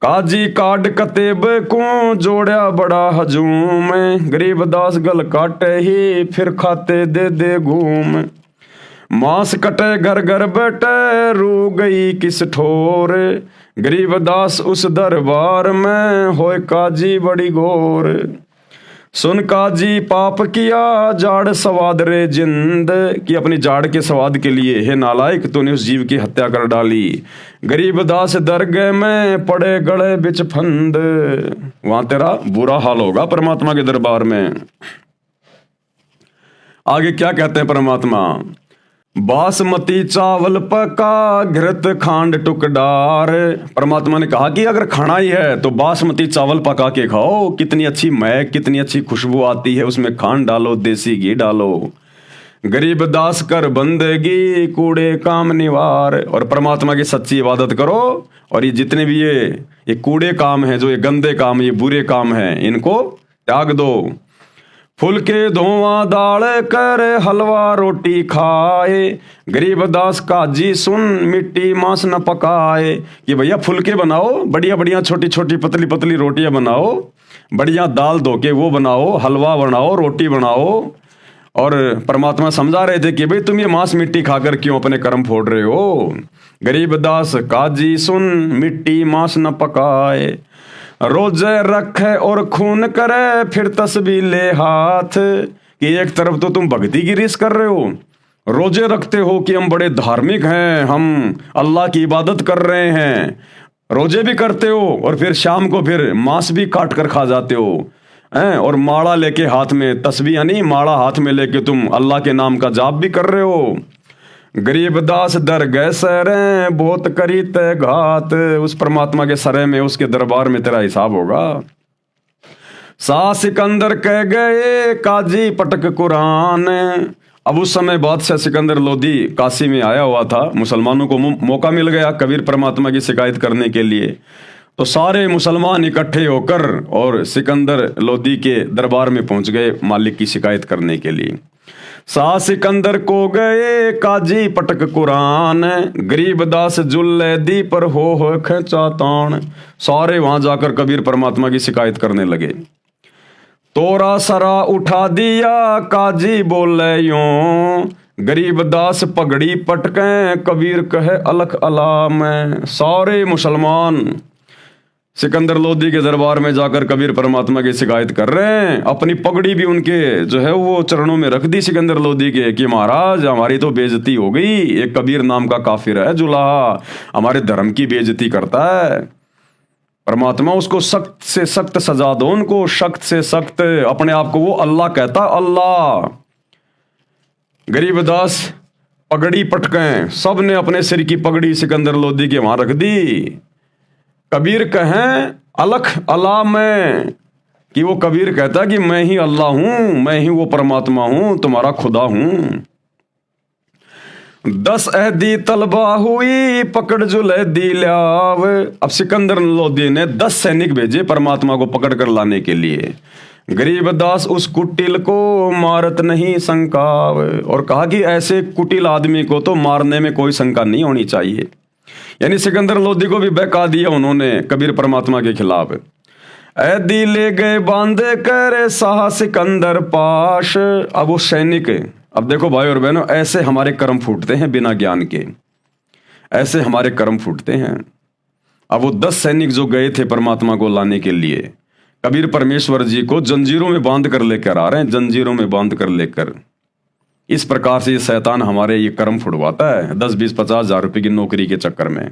काजी काट कतेब को जोड़ा बड़ा हजूम, गरीब दास गल काटे ही फिर खाते दे दे घूम। मांस कटे घर घर बैठे रू गई किस ठोर, गरीब दास उस दरबार में होए काजी बड़ी घोर। सुन काजी पाप किया जाड़ स्वाद रे जिंद, कि अपनी जाड़ के स्वाद के लिए हे नालायक तूने उस जीव की हत्या कर डाली। गरीब दास दरगह में पड़े गड़े बिच फंद, वहां तेरा बुरा हाल होगा परमात्मा के दरबार में। आगे क्या कहते हैं परमात्मा? बासमती चावल पका घृत खांड टुकडार। परमात्मा ने कहा कि अगर खाना ही है तो बासमती चावल पका के खाओ, कितनी अच्छी महक, कितनी अच्छी खुशबू आती है, उसमें खांड डालो, देसी घी डालो। गरीब दास कर बंदगी कूड़े काम निवार। और परमात्मा की सच्ची इबादत करो, और ये जितने भी ये कूड़े काम हैं, जो ये गंदे काम, ये बुरे काम हैं, इनको त्याग दो। फुलके धोवा दाल कर हलवा रोटी खाए, गरीब दास का जी सुन मिट्टी मांस न पकाए। कि भैया फुलके बनाओ, बढ़िया बढ़िया छोटी छोटी पतली पतली रोटियां बनाओ, बढ़िया दाल धो के वो बनाओ, हलवा बनाओ, रोटी बनाओ। और परमात्मा समझा रहे थे कि भाई तुम ये मांस मिट्टी खाकर क्यों अपने कर्म फोड़ रहे हो। गरीब दास काजी सुन मिट्टी मांस न पकाए, रोजे रखे और खून करे फिर तस्बीह ले हाथ। कि एक तरफ तो तुम भक्ति की रीस कर रहे हो, रोजे रखते हो कि हम बड़े धार्मिक हैं, हम अल्लाह की इबादत कर रहे हैं, रोजे भी करते हो, और फिर शाम को फिर मांस भी काट कर खा जाते हो हैं, और माला लेके हाथ में, तस्बीह यानी माला हाथ में लेके तुम अल्लाह के नाम का जाप भी कर रहे हो। गरीब दास दरगह सरे बहुत करी ते घात, उस परमात्मा के सरे में, उसके दरबार में तेरा हिसाब होगा। शाह सिकंदर कह गए काजी पटक कुरान। अब उस समय बादशाह सिकंदर लोदी काशी में आया हुआ था, मुसलमानों को मौका मिल गया कबीर परमात्मा की शिकायत करने के लिए। तो सारे मुसलमान इकट्ठे होकर और सिकंदर लोदी के दरबार में पहुंच गए मालिक की शिकायत करने के लिए। शाह सिकंदर को गए काजी पटक कुरान, गरीब दास जुल्ले दी पर हो खेचा तान। सारे वहां जाकर कबीर परमात्मा की शिकायत करने लगे। तोरा सरा उठा दिया काजी बोले यूं, गरीब दास पगड़ी पटके कबीर कहे अलख अला में। सारे मुसलमान सिकंदर लोदी के दरबार में जाकर कबीर परमात्मा की शिकायत कर रहे हैं। अपनी पगड़ी भी उनके जो है वो चरणों में रख दी सिकंदर लोदी के, कि महाराज हमारी तो बेइज्जती हो गई, एक कबीर नाम का काफिर है जुलाहा, हमारे धर्म की बेइज्जती करता है। परमात्मा उसको सख्त से सख्त सजा दो, उनको सख्त से सख्त। अपने आप को वो अल्लाह कहता, अल्लाह। गरीबदास पगड़ी पटके, सब ने अपने सिर की पगड़ी सिकंदर लोदी के वहां रख दी। कबीर कहें अलख अला में, कि वो कबीर कहता कि मैं ही अल्लाह हूं, मैं ही वो परमात्मा हूं, तुम्हारा खुदा हूं। 10 अहदी तलबा हुई पकड़ जुलैदी ल्याव। अब सिकंदर लोदी ने 10 सैनिक भेजे परमात्मा को पकड़ कर लाने के लिए। गरीबदास उस कुटिल को मारत नहीं संकाव, और कहा कि ऐसे कुटिल आदमी को तो मारने में कोई शंका नहीं होनी चाहिए। यानी सिकंदर लोदी को भी बहका दिया उन्होंने कबीर परमात्मा के खिलाफ। ऐदी ले गए बांधे करे शाह सिकंदर पाश। अब वो सैनिक, अब देखो भाई और बहनों, ऐसे हमारे कर्म फूटते हैं बिना ज्ञान के, ऐसे हमारे कर्म फूटते हैं। अब वो 10 सैनिक जो गए थे परमात्मा को लाने के लिए, कबीर परमेश्वर जी को जंजीरों में बांध कर लेकर आ रहे हैं, जंजीरों में बांध कर लेकर। इस प्रकार से ये शैतान हमारे ये कर्म फुड़वाता है 10, 20, 50 हजार रुपए की नौकरी के चक्कर में।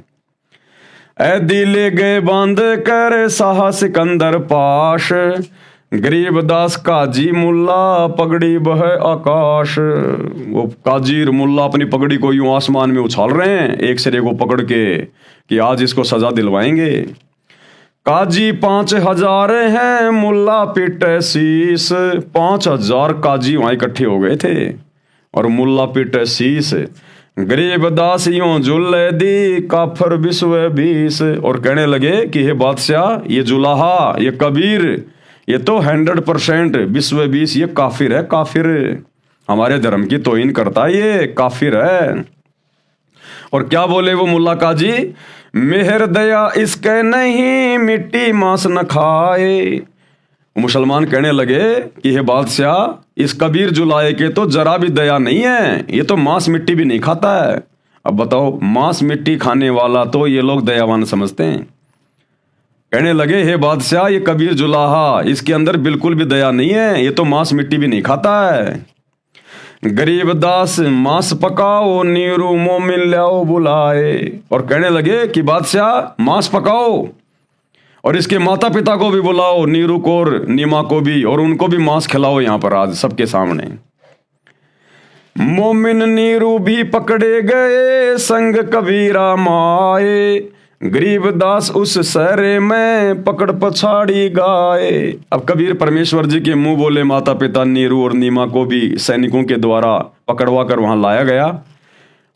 ऐ दिले गए बांध कर साहा सिकंदर पाश, गरीबदास काजी मुल्ला पगड़ी बह आकाश। वो काजी और मुल्ला अपनी पगड़ी को यूं आसमान में उछाल रहे हैं एक सिरे को पकड़ के कि आज इसको सजा दिलवाएंगे। काजी 5000 हैं, मुल्ला पिटे शीस। 5000 काजी वहां इकट्ठे हो गए थे और मुल्ला पिटे शीस। गरीबदास यूं जुल्ले दी काफर विश्व 20। और कहने लगे कि हे बादशाह, ये जुलाहा, ये कबीर, ये तो 100% विश्व 20 ये काफिर है, काफिर, हमारे धर्म की तौहीन करता है, ये काफिर है। और क्या बोले वो मुल्ला काजी, मेहर दया इसके नहीं, मिट्टी मांस न खाए। मुसलमान कहने लगे कि हे बादशाह, इस कबीर जुलाए के तो जरा भी दया नहीं है, ये तो मांस मिट्टी भी नहीं खाता है। अब बताओ, मांस मिट्टी खाने वाला तो ये लोग दयावान समझते हैं। कहने लगे हे बादशाह, ये कबीर जुलाहा, इसके अंदर बिल्कुल भी दया नहीं है, ये तो मांस मिट्टी भी नहीं खाता है। गरीबदास मांस पकाओ, नीरू मोमिन लाओ बुलाए। और कहने लगे कि बादशाह मांस पकाओ और इसके माता पिता को भी बुलाओ, नीरू को और नीमा को भी, और उनको भी मांस खिलाओ यहां पर आज सबके सामने। मोमिन नीरू भी पकड़े गए, संग कबीरा माए। गरीबदास उस सहरे में पकड़ पछाड़ी गाए। अब कबीर परमेश्वर जी के मुंह बोले माता पिता नीरू और नीमा को भी सैनिकों के द्वारा पकड़वा कर वहां लाया गया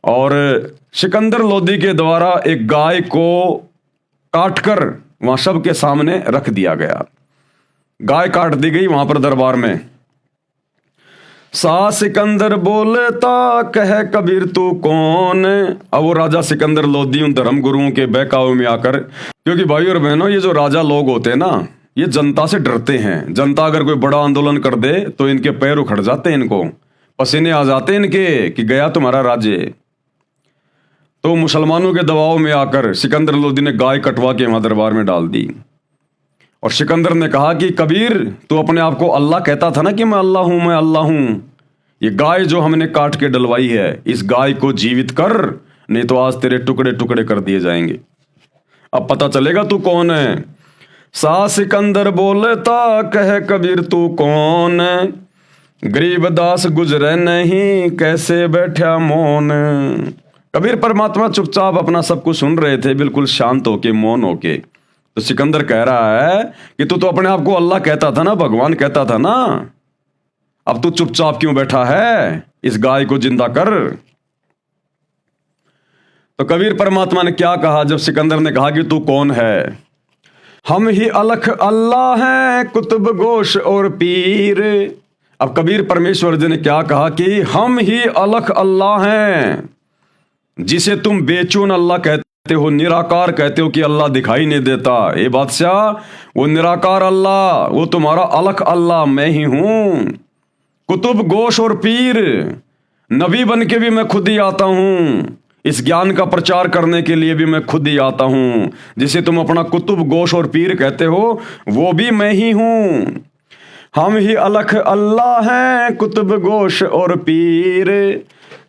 और सिकंदर लोदी के द्वारा एक गाय को काटकर वहां सबके सामने रख दिया गया। गाय काट दी गई वहां पर दरबार में। सा सिकंदर बोलता कह कबीर तू कौन। अब वो राजा सिकंदर लोदी उन धर्म गुरुओं के बहकावे में आकर, क्योंकि भाई और बहनों, ये जो राजा लोग होते हैं ना, ये जनता से डरते हैं। जनता अगर कोई बड़ा आंदोलन कर दे तो इनके पैर उखड़ जाते हैं, इनको पसीने आ जाते हैं इनके कि गया तुम्हारा राज्य। तो मुसलमानों के दबाव में आकर सिकंदर लोदी ने गाय कटवा के वहां दरबार में डाल दी और सिकंदर ने कहा कि कबीर, तू अपने आप को अल्लाह कहता था ना कि मैं अल्लाह हूं, मैं अल्लाह हूं। ये गाय जो हमने काट के डलवाई है, इस गाय को जीवित कर, नहीं तो आज तेरे टुकड़े टुकड़े कर दिए जाएंगे। अब पता चलेगा तू कौन है। सा सिकंदर बोलता कह कबीर तू कौन। गरीबदास गुजरे नहीं कैसे बैठा मौन। कबीर परमात्मा चुपचाप अपना सब कुछ सुन रहे थे, बिल्कुल शांत होके, मौन होके। तो सिकंदर कह रहा है कि तू तो अपने आप को अल्लाह कहता था ना, भगवान कहता था ना, अब तू चुपचाप क्यों बैठा है, इस गाय को जिंदा कर। तो कबीर परमात्मा ने क्या कहा जब सिकंदर ने कहा कि तू कौन है। हम ही अलख अल्लाह हैं, कुतुब गोश और पीर। अब कबीर परमेश्वर जी ने क्या कहा कि हम ही अलख अल्लाह हैं, जिसे तुम बेचून अल्लाह कहते हो, निराकार कहते हो कि अल्लाह दिखाई नहीं देता। ए बादशाह, वो निराकार अल्लाह, वो तुम्हारा अलख अल्लाह मैं ही हूं। कुतुब गोश और पीर, नबी बन के भी मैं खुद ही आता हूं, इस ज्ञान का प्रचार करने के लिए भी मैं खुद ही आता हूं। जिसे तुम अपना कुतुब गोश और पीर कहते हो, वो भी मैं ही हूं। हम ही अलख अल्लाह हैं, कुतुब गोश और पीर।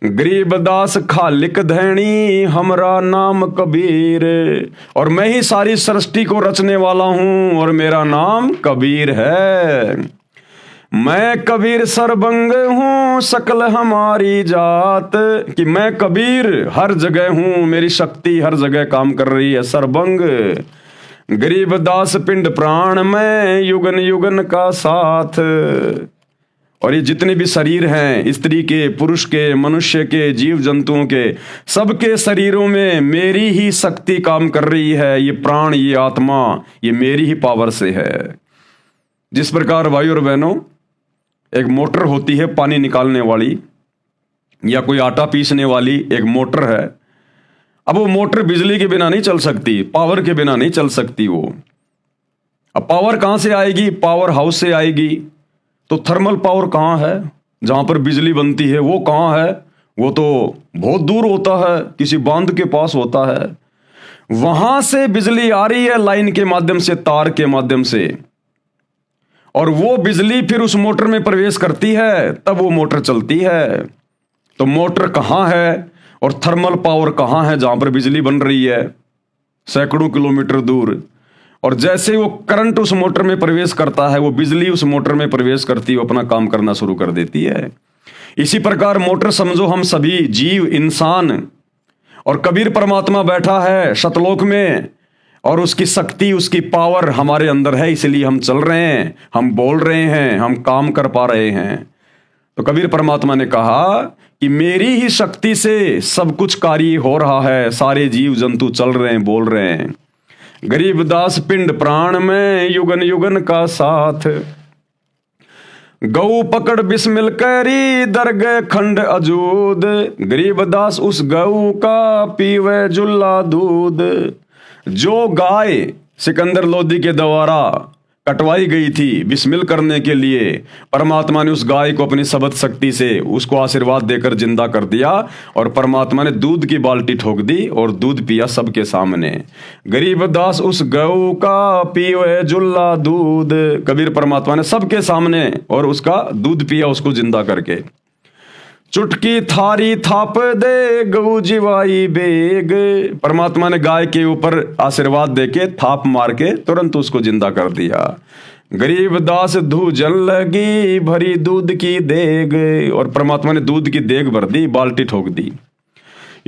गरीबदास खालिक धैनी, हमरा नाम कबीर। और मैं ही सारी सृष्टि को रचने वाला हूं और मेरा नाम कबीर है। मैं कबीर सरबंग हूं, सकल हमारी जात। कि मैं कबीर हर जगह हूं, मेरी शक्ति हर जगह काम कर रही है, सरबंग। गरीबदास पिंड प्राण में, युगन युगन का साथ। और ये जितने भी शरीर हैं, स्त्री के, पुरुष के, मनुष्य के, जीव जंतुओं के, सबके शरीरों में मेरी ही शक्ति काम कर रही है। ये प्राण, ये आत्मा, ये मेरी ही पावर से है। जिस प्रकार भाई और बहनों, एक मोटर होती है पानी निकालने वाली, या कोई आटा पीसने वाली एक मोटर है। अब वो मोटर बिजली के बिना नहीं चल सकती, पावर के बिना नहीं चल सकती वो। अब पावर कहां से आएगी? पावर हाउस से आएगी। तो थर्मल पावर कहाँ है? जहां पर बिजली बनती है वो कहाँ है? वो तो बहुत दूर होता है, किसी बांध के पास होता है। वहां से बिजली आ रही है लाइन के माध्यम से, तार के माध्यम से, और वो बिजली फिर उस मोटर में प्रवेश करती है, तब वो मोटर चलती है। तो मोटर कहाँ है और थर्मल पावर कहाँ है जहां पर बिजली बन रही है? सैकड़ों किलोमीटर दूर। और जैसे वो करंट उस मोटर में प्रवेश करता है, वो बिजली उस मोटर में प्रवेश करती है, वो अपना काम करना शुरू कर देती है। इसी प्रकार मोटर समझो हम सभी जीव, इंसान, और कबीर परमात्मा बैठा है सतलोक में, और उसकी शक्ति, उसकी पावर हमारे अंदर है, इसलिए हम चल रहे हैं, हम बोल रहे हैं, हम काम कर पा रहे हैं। तो कबीर परमात्मा ने कहा कि मेरी ही शक्ति से सब कुछ कार्य हो रहा है, सारे जीव जंतु चल रहे हैं, बोल रहे हैं। गरीबदास पिंड प्राण में युगन युगन का साथ, गऊ पकड़ बिस्मिल करी दरगह खंड अजूद, गरीबदास उस गऊ का पीवे जुल्ला दूध। जो गाय सिकंदर लोदी के द्वारा कटवाई गई थी बिस्मिल करने के लिए, परमात्मा ने उस गाय को अपनी सबद शक्ति से उसको आशीर्वाद देकर जिंदा कर दिया, और परमात्मा ने दूध की बाल्टी ठोक दी और दूध पिया सबके सामने। गरीबदास उस गऊ का पीवे जुल्ला दूध, कबीर परमात्मा ने सबके सामने और उसका दूध पिया, उसको जिंदा करके। चुटकी थारी थाप दे गऊ जिवाई बेग, परमात्मा ने गाय के ऊपर आशीर्वाद देके थाप मार के तुरंत उसको जिंदा कर दिया। गरीबदास धू जल लगी भरी दूध की देग, और परमात्मा ने दूध की देग भर दी, बाल्टी ठोक दी।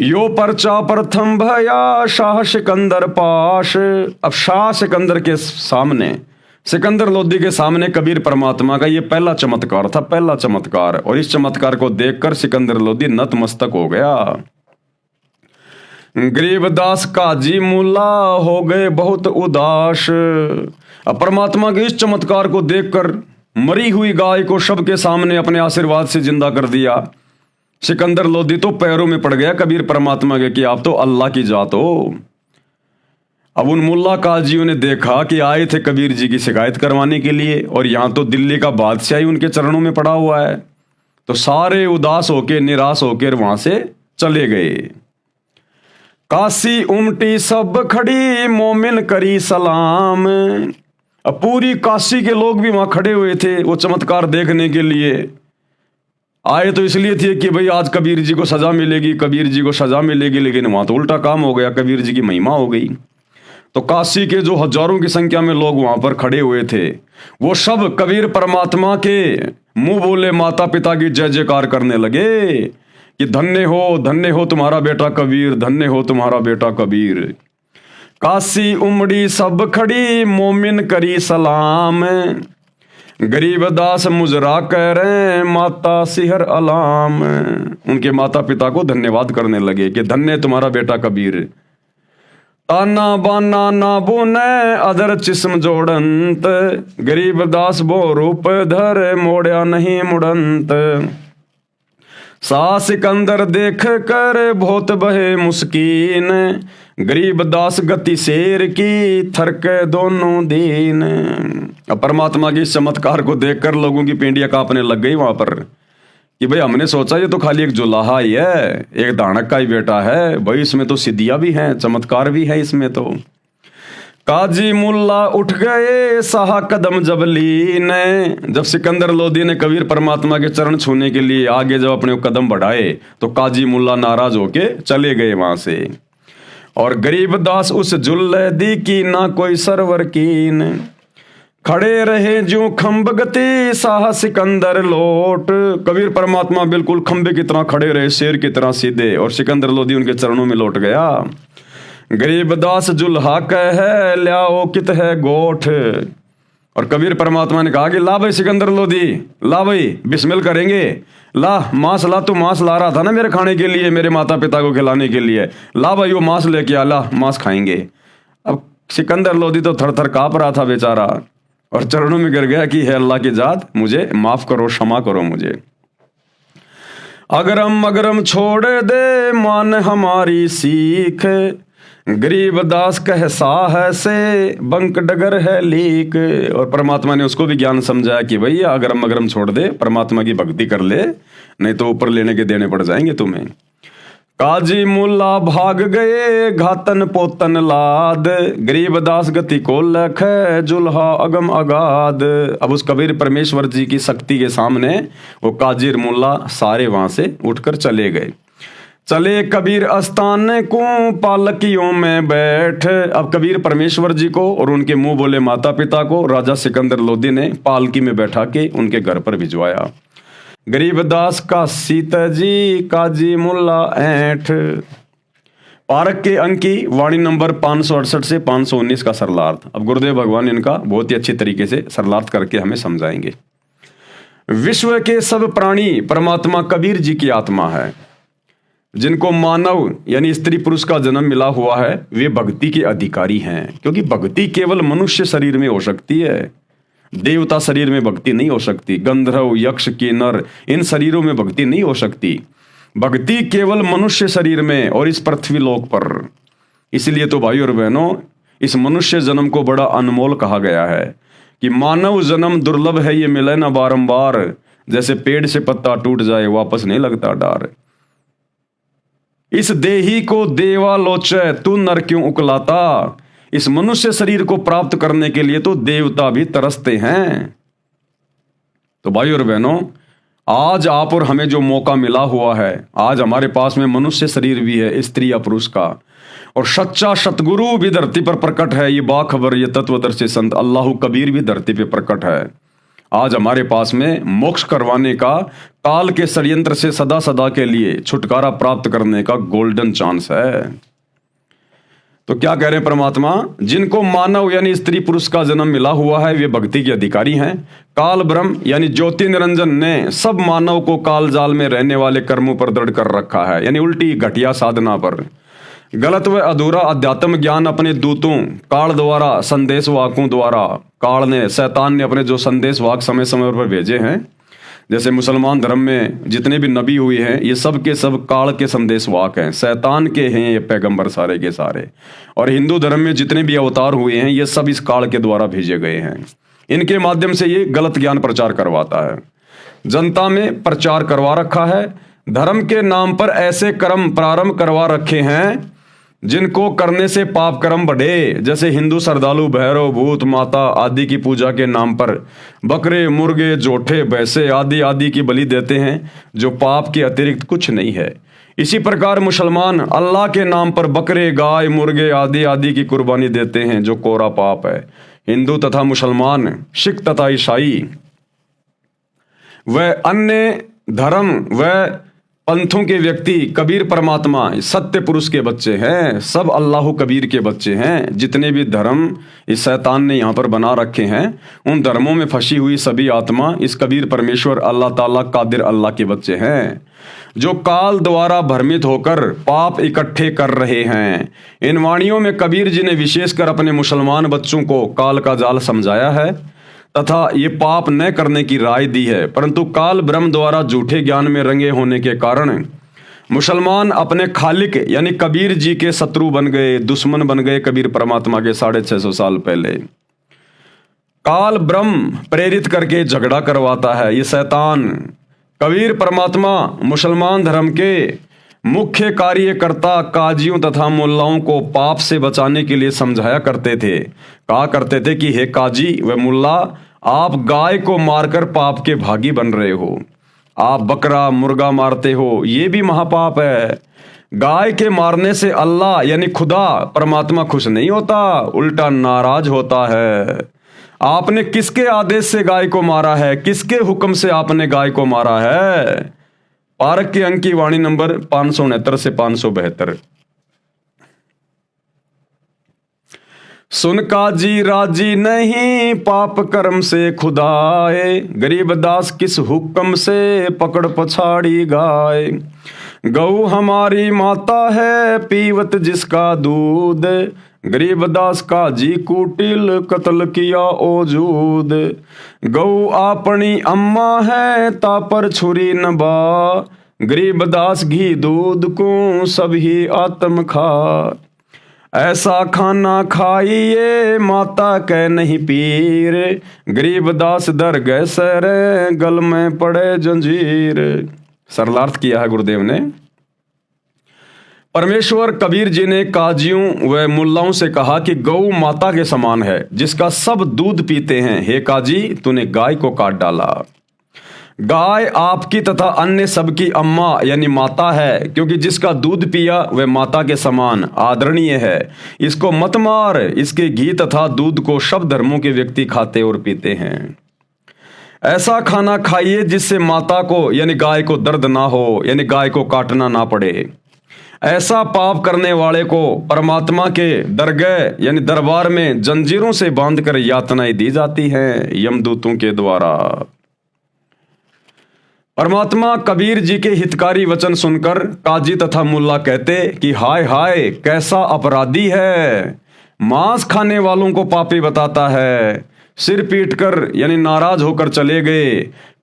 यो पर्चा प्रथम भया शाह सिकंदर पाश, अब शाह सिकंदर के सामने, सिकंदर लोदी के सामने कबीर परमात्मा का ये पहला चमत्कार था, पहला चमत्कार। और इस चमत्कार को देखकर सिकंदर लोदी नतमस्तक हो गया। गरीबदास काजी मुल्ला हो गए बहुत उदास, अब परमात्मा के इस चमत्कार को देखकर मरी हुई गाय को सबके सामने अपने आशीर्वाद से जिंदा कर दिया। सिकंदर लोदी तो पैरों में पड़ गया कबीर परमात्मा के कि आप तो अल्लाह की जात हो। अब उन मुल्ला काजियों ने देखा कि आए थे कबीर जी की शिकायत करवाने के लिए, और यहाँ तो दिल्ली का बादशाह ही उनके चरणों में पड़ा हुआ है, तो सारे उदास होके, निराश होकर वहां से चले गए। काशी उमटी सब खड़ी मोमिन करी सलाम, अब पूरी काशी के लोग भी वहां खड़े हुए थे वो चमत्कार देखने के लिए। आए तो इसलिए थे कि भाई आज कबीर जी को सजा मिलेगी, कबीर जी को सजा मिलेगी, लेकिन वहां तो उल्टा काम हो गया, कबीर जी की महिमा हो गई। तो काशी के जो हजारों की संख्या में लोग वहां पर खड़े हुए थे, वो सब कबीर परमात्मा के मुंह बोले माता पिता की जय जयकार करने लगे कि धन्य हो तुम्हारा बेटा कबीर, धन्य हो तुम्हारा बेटा कबीर। काशी उमड़ी सब खड़ी मोमिन करी सलाम, गरीबदास मुजरा कह रहे माता सिहर अलाम, उनके माता पिता को धन्यवाद करने लगे कि धन्य तुम्हारा बेटा कबीर। ताना बाना ना बोने अदर चिस्म जोड़ंत, गरीबदास बो रूप धर मोड़या नहीं मुड़ंत। सा सिकंदर देख कर बहुत बहे मुस्कीन, गरीबदास गति शेर की थरके दोनों दीन। अब परमात्मा के इस चमत्कार को देखकर लोगों की पेंडियां कांपने लग गई वहां पर कि भाई हमने सोचा ये तो खाली एक जुलाहा ही है, एक दानक का ही बेटा है, भाई इसमें तो सिद्धियां भी हैं, चमत्कार भी है इसमें तो। काजी मुल्ला उठ गए साहा कदम जब लीने, जब सिकंदर लोदी ने कबीर परमात्मा के चरण छूने के लिए आगे जब अपने कदम बढ़ाए तो काजी मुल्ला नाराज होके चले गए वहां से। और गरीबदास उस जुल्लदी की ना कोई सरवर कीन, खड़े रहे जो खंब गति साह सिकंदर लोट, कबीर परमात्मा बिल्कुल खंबे की तरह खड़े रहे, शेर की तरह सीधे, और सिकंदर लोदी उनके चरणों में लौट गया। गरीबदास जुल्हा कह ल्याओ कित है गोठ, और कबीर परमात्मा ने कहा कि ला भाई सिकंदर लोदी, ला भाई बिस्मिल करेंगे, ला मांस ला, तू मांस ला रहा था ना मेरे खाने के लिए, मेरे माता पिता को खिलाने के लिए, ला भाई वो मांस लेके आ, ला मांस खाएंगे। अब सिकंदर लोदी तो थर थर कांप रहा था बेचारा, और चरणों में गिर गया कि हे अल्लाह की जात मुझे माफ करो, क्षमा करो मुझे। अगरम अगरम छोड़ दे मान हमारी सीख, गरीबदास कह साह से बंक डगर है लीक, और परमात्मा ने उसको भी ज्ञान समझाया कि भैया अगरम अगरम छोड़ दे, परमात्मा की भक्ति कर ले, नहीं तो ऊपर लेने के देने पड़ जाएंगे तुम्हें। काजी मुल्ला भाग गए घातन पोतन लाद, गरीबदास गति को लख जुल्हा अगम अगाध। अब उस कबीर परमेश्वर जी की शक्ति के सामने वो काजिर मुल्ला सारे वहां से उठकर चले गए। चले कबीर अस्तान को पालकियों में बैठ। अब कबीर परमेश्वर जी को और उनके मुंह बोले माता पिता को राजा सिकंदर लोदी ने पालकी में बैठा के उनके घर पर भिजवाया। गरीबदास का सीता जी काजी मुल्ला ऐठ। पारक के अंक की वाणी नंबर 568 से 519 का सरलार्थ। अब गुरुदेव भगवान इनका बहुत ही अच्छी तरीके से सरलार्थ करके हमें समझाएंगे। विश्व के सब प्राणी परमात्मा कबीर जी की आत्मा है। जिनको मानव यानी स्त्री पुरुष का जन्म मिला हुआ है वे भक्ति के अधिकारी हैं, क्योंकि भक्ति केवल मनुष्य शरीर में हो सकती है, देवता शरीर में भक्ति नहीं हो सकती। गंधर्व यक्ष किन्नर इन शरीरों में भक्ति नहीं हो सकती। भक्ति केवल मनुष्य शरीर में और इस पृथ्वी लोक पर। इसलिए तो भाई और बहनों इस मनुष्य जन्म को बड़ा अनमोल कहा गया है कि मानव जन्म दुर्लभ है, ये मिले ना बारंबार। जैसे पेड़ से पत्ता टूट जाए वापस नहीं लगता डार। इस देही को देवा लोचे तू नर क्यों उकलाता। इस मनुष्य शरीर को प्राप्त करने के लिए तो देवता भी तरसते हैं। तो भाई और बहनों आज आप और हमें जो मौका मिला हुआ है, आज हमारे पास में मनुष्य शरीर भी है, स्त्री या पुरुष का, और सच्चा सतगुरु भी धरती पर प्रकट है। ये बाखबर ये तत्वदर्शी संत अल्लाह कबीर भी धरती पे प्रकट है। आज हमारे पास में मोक्ष करवाने का, काल के षड्यंत्र से सदा सदा के लिए छुटकारा प्राप्त करने का गोल्डन चांस है। तो क्या कह रहे हैं परमात्मा, जिनको मानव यानी स्त्री पुरुष का जन्म मिला हुआ है वे भक्ति के अधिकारी हैं। काल ब्रह्म यानी ज्योति निरंजन ने सब मानव को काल जाल में रहने वाले कर्मों पर दृढ़ कर रखा है, यानी उल्टी घटिया साधना पर। गलत व अधूरा अध्यात्म ज्ञान अपने दूतों काल द्वारा संदेश वाकों द्वारा, काल ने शैतान ने अपने जो संदेश वाक समय समय पर भेजे हैं, जैसे मुसलमान धर्म में जितने भी नबी हुए हैं ये सब के सब काल के संदेश वाक हैं, शैतान के हैं ये पैगंबर सारे के सारे। और हिंदू धर्म में जितने भी अवतार हुए हैं ये सब इस काल के द्वारा भेजे गए हैं। इनके माध्यम से ये गलत ज्ञान प्रचार करवाता है, जनता में प्रचार करवा रखा है। धर्म के नाम पर ऐसे कर्म प्रारंभ करवा रखे हैं जिनको करने से पाप कर्म बढ़े। जैसे हिंदू श्रद्धालु भैरव भूत माता आदि की पूजा के नाम पर बकरे मुर्गे जोठे भैंसे आदि आदि की बलि देते हैं, जो पाप के अतिरिक्त कुछ नहीं है। इसी प्रकार मुसलमान अल्लाह के नाम पर बकरे गाय मुर्गे आदि आदि की कुर्बानी देते हैं, जो कोरा पाप है। हिंदू तथा मुसलमान, सिख तथा ईसाई व अन्य धर्म व पंथों के व्यक्ति कबीर परमात्मा सत्य पुरुष के बच्चे हैं, सब अल्लाह कबीर के बच्चे हैं। जितने भी धर्म इस शैतान ने यहाँ पर बना रखे हैं उन धर्मों में फंसी हुई सभी आत्मा इस कबीर परमेश्वर अल्लाह ताला कादिर अल्लाह के बच्चे हैं, जो काल द्वारा भ्रमित होकर पाप इकट्ठे कर रहे हैं। इन वाणियों में कबीर जी ने विशेषकर अपने मुसलमान बच्चों को काल का जाल समझाया है तथा ये पाप न करने की राय दी है, परंतु काल ब्रह्म द्वारा झूठे ज्ञान में रंगे होने के कारण मुसलमान अपने खालिक यानी कबीर जी के शत्रु बन गए, दुश्मन बन गए कबीर परमात्मा के 650 साल पहले। काल ब्रह्म प्रेरित करके झगड़ा करवाता है ये शैतान। कबीर परमात्मा मुसलमान धर्म के मुख्य कार्यकर्ता काजियों तथा मुल्लाओं को पाप से बचाने के लिए समझाया करते थे। कहा करते थे कि हे काजी व मुल्ला, आप गाय को मारकर पाप के भागी बन रहे हो, आप बकरा मुर्गा मारते हो, ये भी महापाप है। गाय के मारने से अल्लाह यानी खुदा परमात्मा खुश नहीं होता, उल्टा नाराज होता है। आपने किसके आदेश से गाय को मारा है, किसके हुक्म से आपने गाय को मारा है? पारक के अंक की वाणी नंबर 569 से 572। सुन काजी राजी नहीं पाप कर्म से खुदाए, गरीबदास किस हुक्म से पकड़ पछाड़ी गाय। गऊ हमारी माता है पीवत जिसका दूध, गरीबदास काजी कुटिल कत्ल किया ओजूद। गऊ अपनी अम्मा है तापर छुरी नबा, गरीबदास घी दूध को सभी आत्म खा। ऐसा खाना खाइए माता कह नहीं पीर, गरीबदास दर गए सर गल में पड़े जंजीर। सरलार्थ किया है गुरुदेव ने। परमेश्वर कबीर जी ने काजियों व मुल्लाओं से कहा कि गौ माता के समान है, जिसका सब दूध पीते हैं। हे काजी, तूने गाय को काट डाला। गाय आपकी तथा अन्य सबकी अम्मा यानी माता है, क्योंकि जिसका दूध पिया वह माता के समान आदरणीय है। इसको मत मार। इसके घी तथा दूध को सब धर्मों के व्यक्ति खाते और पीते हैं। ऐसा खाना खाइए जिससे माता को यानी गाय को दर्द ना हो, यानी गाय को काटना ना पड़े। ऐसा पाप करने वाले को परमात्मा के दरगह यानी दरबार में जंजीरों से बांधकर यातनाएं दी जाती हैं यमदूतों के द्वारा। परमात्मा कबीर जी के हितकारी वचन सुनकर काजी तथा मुल्ला कहते कि हाय हाय, कैसा अपराधी है। मांस खाने वालों को पापी बताता है। सिर पीटकर यानी नाराज होकर चले गए।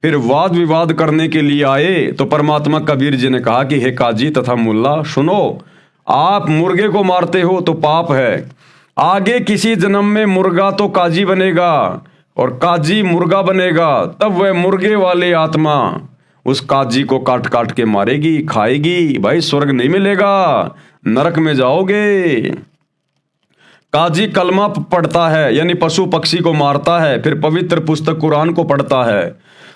फिर वाद विवाद करने के लिए आए तो परमात्मा कबीर जी ने कहा कि हे काजी तथा मुल्ला, सुनो, आप मुर्गे को मारते हो तो पाप है। आगे किसी जन्म में मुर्गा तो काजी बनेगा और काजी मुर्गा बनेगा, तब वह मुर्गे वाले आत्मा उस काजी को काट काट के मारेगी, खाएगी। भाई स्वर्ग नहीं मिलेगा, नरक में जाओगे। काजी कलमा पढ़ता है यानी पशु पक्षी को मारता है, फिर पवित्र पुस्तक कुरान को पढ़ता है।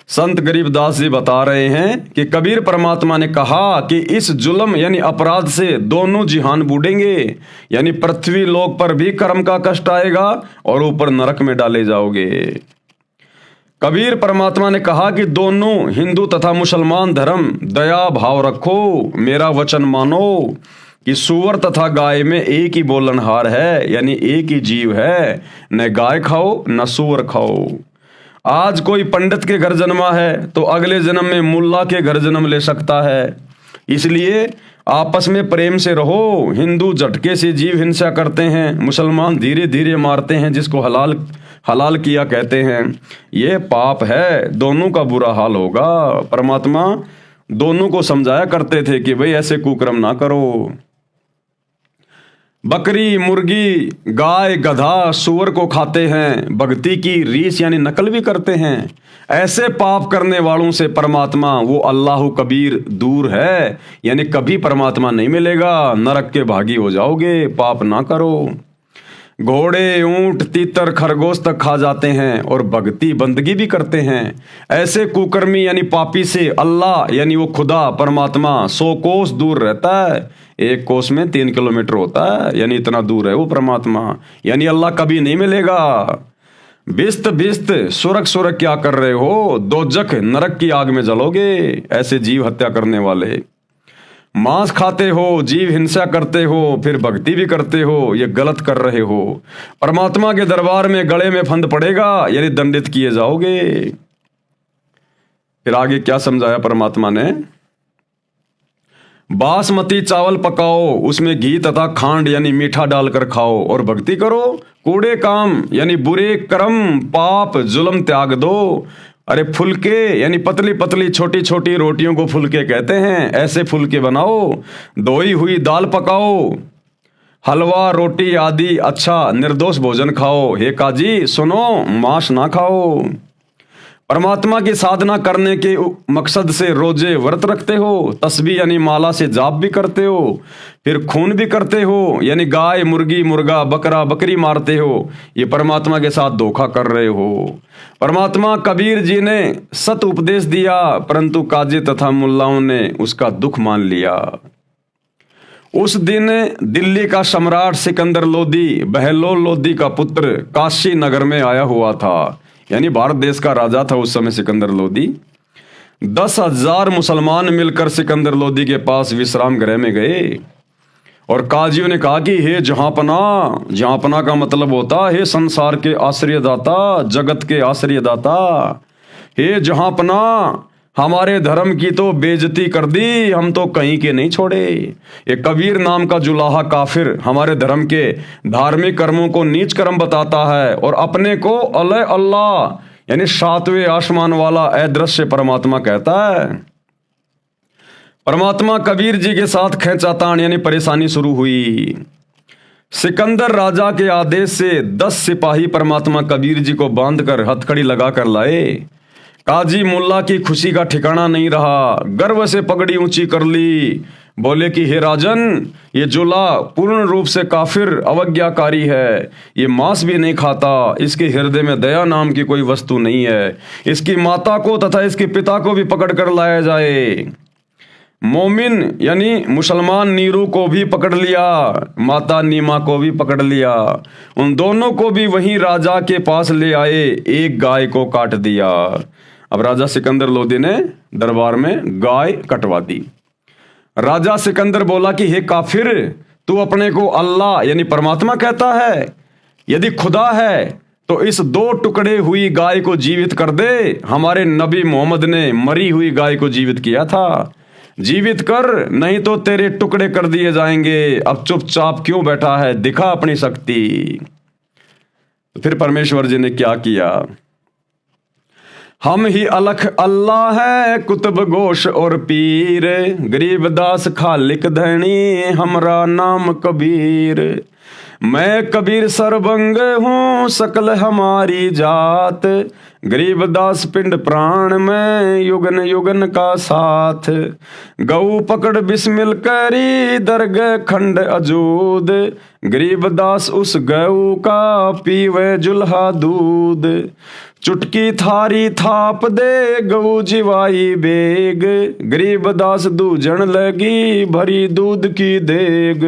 संत गरीबदास जी बता रहे हैं कि कबीर परमात्मा ने कहा कि इस जुल्म यानी अपराध से दोनों जिहान बूढ़ेंगे, यानी पृथ्वी लोक पर भी कर्म का कष्ट आएगा और ऊपर नरक में डाले जाओगे। कबीर परमात्मा ने कहा कि दोनों हिंदू तथा मुसलमान धर्म दया भाव रखो, मेरा वचन मानो कि सूअर तथा गाय में एक ही बोलनहार है, यानी एक ही जीव है। न गाय खाओ न सूअर खाओ। आज कोई पंडित के घर जन्मा है तो अगले जन्म में मुल्ला के घर जन्म ले सकता है। इसलिए आपस में प्रेम से रहो। हिंदू झटके से जीव हिंसा करते हैं, मुसलमान धीरे धीरे मारते हैं, जिसको हलाल हलाल किया कहते हैं। ये पाप है, दोनों का बुरा हाल होगा। परमात्मा दोनों को समझाया करते थे कि भाई ऐसे कुकर्म ना करो। बकरी, मुर्गी, गाय, गधा, सूअर को खाते हैं, भक्ति की रीस यानी नकल भी करते हैं। ऐसे पाप करने वालों से परमात्मा वो अल्लाह कबीर दूर है, यानी कभी परमात्मा नहीं मिलेगा, नरक के भागी हो जाओगे। पाप ना करो। घोड़े, ऊंट, तीतर, खरगोश तक खा जाते हैं और भक्ति बंदगी भी करते हैं। ऐसे कुकर्मी यानी पापी से अल्लाह यानी वो खुदा परमात्मा 100 कोस दूर रहता है। 1 कोस में 3 किलोमीटर होता है, यानी इतना दूर है वो परमात्मा, यानी अल्लाह कभी नहीं मिलेगा। बिस्त बिस्त सुरख सुरख क्या कर रहे हो, दोजख नरक की आग में जलोगे। ऐसे जीव हत्या करने वाले। मांस खाते हो, जीव हिंसा करते हो, फिर भक्ति भी करते हो, ये गलत कर रहे हो। परमात्मा के दरबार में गले में फंद पड़ेगा, यानी दंडित किए जाओगे। फिर आगे क्या समझाया परमात्मा ने? बासमती चावल पकाओ, उसमें घी तथा खांड यानी मीठा डालकर खाओ और भक्ति करो। कूड़े काम यानी बुरे कर्म, पाप, जुल्म त्याग दो। अरे फुलके यानी पतली पतली छोटी छोटी रोटियों को फुलके कहते हैं, ऐसे फुलके बनाओ। धोई हुई दाल पकाओ, हलवा, रोटी आदि अच्छा निर्दोष भोजन खाओ। हे काजी सुनो, मांस ना खाओ। परमात्मा की साधना करने के मकसद से रोजे व्रत रखते हो, तस्बीह यानी माला से जाप भी करते हो, फिर खून भी करते हो, यानी गाय, मुर्गी, मुर्गा, बकरा, बकरी मारते हो। ये परमात्मा के साथ धोखा कर रहे हो। परमात्मा कबीर जी ने सत उपदेश दिया, परंतु काजी तथा मुल्लाओं ने उसका दुख मान लिया। उस दिन दिल्ली का सम्राट सिकंदर लोदी, बहलोल लोदी का पुत्र, काशी नगर में आया हुआ था, यानी भारत देश का राजा था उस समय सिकंदर लोदी। 10,000 मुसलमान मिलकर सिकंदर लोदी के पास विश्राम गृह में गए और काजियों ने कहा कि हे जहांपना, जहांपना का मतलब होता हे संसार के आश्रयदाता, जगत के आश्रयदाता। हे जहांपना, हमारे धर्म की तो बेइज्जती कर दी, हम तो कहीं के नहीं छोड़े। ये कबीर नाम का जुलाहा काफिर हमारे धर्म के धार्मिक कर्मों को नीच कर्म बताता है और अपने को अल्लाह यानी 7वें आसमान वाला अदृश्य परमात्मा कहता है। परमात्मा कबीर जी के साथ खींचातान यानी परेशानी शुरू हुई। सिकंदर राजा के आदेश से 10 सिपाही परमात्मा कबीर जी को बांधकर हथकड़ी लगाकर लाए। काजी मुल्ला की खुशी का ठिकाना नहीं रहा, गर्व से पगड़ी ऊंची कर ली, बोले कि हे राजन, ये जुला पूर्ण रूप से काफिर अवज्ञाकारी है, ये मांस भी नहीं खाता, इसके हृदय में दया नाम की कोई वस्तु नहीं है, इसकी माता को तथा इसके पिता को भी पकड़ कर लाया जाए। मोमिन यानी मुसलमान नीरू को भी पकड़ लिया, माता नीमा को भी पकड़ लिया, उन दोनों को भी वहीं राजा के पास ले आए, एक गाय को काट दिया। अब राजा सिकंदर लोदी ने दरबार में गाय कटवा दी। राजा सिकंदर बोला कि हे काफिर, तू अपने को अल्लाह यानी परमात्मा कहता है? यदि खुदा है तो इस 2 टुकड़े हुई गाय को जीवित कर दे। हमारे नबी मोहम्मद ने मरी हुई गाय को जीवित किया था, जीवित कर, नहीं तो तेरे टुकड़े कर दिए जाएंगे। अब चुपचाप क्यों बैठा है, दिखा अपनी शक्ति। तो फिर परमेश्वर जी ने क्या किया? हम ही अलख अल्लाह है, कुतुब गोश और पीर, गरीबदास खालिक धनी, हमरा नाम कबीर। मैं कबीर सरबंग हूँ, सकल हमारी जात, गरीबदास पिंड प्राण में, युगन युगन का साथ। गऊ पकड़ बिस्मिल करी, दरगह खंड अजूद, गरीबदास उस गऊ का पीवे जुल्हा दूध। चुटकी थारी थाप दे, गऊ जिवाई बेग, गरीबदास दूजन लगी, भरी दूध की देग।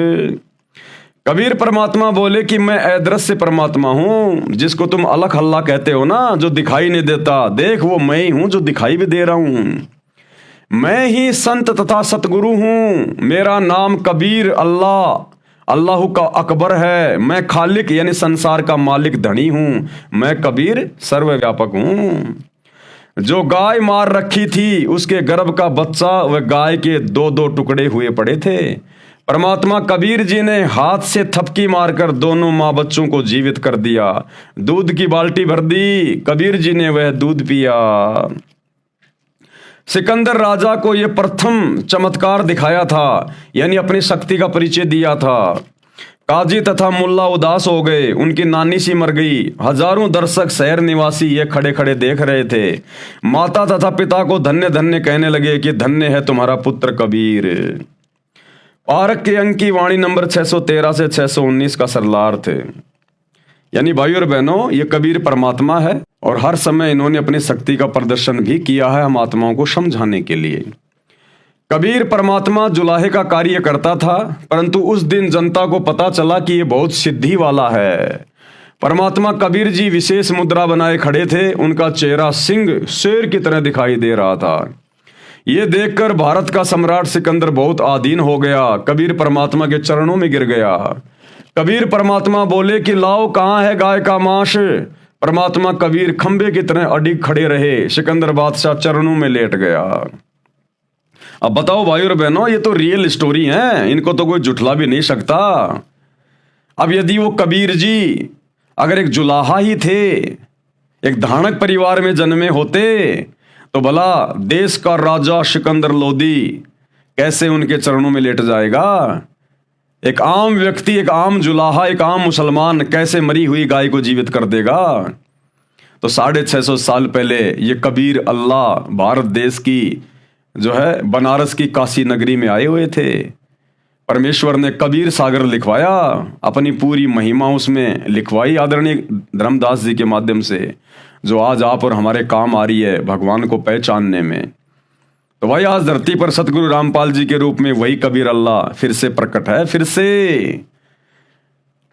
कबीर परमात्मा बोले कि मैं अदृश्य परमात्मा हूं, जिसको तुम अलख अल्लाह कहते हो ना, जो दिखाई नहीं देता, देख वो मैं ही हूं जो दिखाई भी दे रहा हूं। मैं ही संत तथा सतगुरु हूं, मेरा नाम कबीर अल्लाह अल्लाह का अकबर है। मैं खालिक यानी संसार का मालिक धनी हूं, मैं कबीर सर्वव्यापक हूं। जो गाय मार रखी थी उसके गर्भ का बच्चा वह गाय के 2-2 टुकड़े हुए पड़े थे। परमात्मा कबीर जी ने हाथ से थपकी मारकर दोनों माँ बच्चों को जीवित कर दिया। दूध की बाल्टी भर दी, कबीर जी ने वह दूध पिया। सिकंदर राजा को यह प्रथम चमत्कार दिखाया था, यानी अपनी शक्ति का परिचय दिया था। काजी तथा मुल्ला उदास हो गए, उनकी नानी सी मर गई। हजारों दर्शक शहर निवासी ये खड़े खड़े देख रहे थे। माता तथा पिता को धन्य धन्य कहने लगे कि धन्य है तुम्हारा पुत्र कबीर। पारक के अंक की वाणी नंबर 613 से 619 का सरलार्थ है। यानी भाइयों और बहनों, ये कबीर परमात्मा है और हर समय इन्होंने अपनी शक्ति का प्रदर्शन भी किया है हम आत्माओं को समझाने के लिए। कबीर परमात्मा जुलाहे का कार्य करता था, परंतु उस दिन जनता को पता चला कि ये बहुत सिद्धि वाला है। परमात्मा कबीर जी विशेष मुद्रा बनाए खड़े थे, उनका चेहरा सिंह शेर की तरह दिखाई दे रहा था। ये देखकर भारत का सम्राट सिकंदर बहुत आधीन हो गया, कबीर परमात्मा के चरणों में गिर गया। कबीर परमात्मा बोले कि लाओ कहाँ है गाय का मांस। परमात्मा कबीर खंबे की तरह अडिग खड़े रहे, सिकंदर बादशाह चरणों में लेट गया। अब बताओ भाइयों और बहनों, ये तो रियल स्टोरी है, इनको तो कोई जुठला भी नहीं सकता। अब यदि वो कबीर जी अगर एक जुलाहा ही थे, एक धानक परिवार में जन्मे होते, तो भला देश का राजा सिकंदर लोदी कैसे उनके चरणों में लेट जाएगा। एक आम व्यक्ति, एक आम जुलाहा, एक आम मुसलमान कैसे मरी हुई गाय को जीवित कर देगा। तो 650 साल पहले ये कबीर अल्लाह भारत देश की जो है बनारस की काशी नगरी में आए हुए थे। परमेश्वर ने कबीर सागर लिखवाया, अपनी पूरी महिमा उसमें लिखवाई आदरणीय धर्मदास जी के माध्यम से, जो आज आप और हमारे काम आ रही है भगवान को पहचानने में। तो भाई आज धरती पर सतगुरु रामपाल जी के रूप में वही कबीर अल्लाह फिर से प्रकट है, फिर से।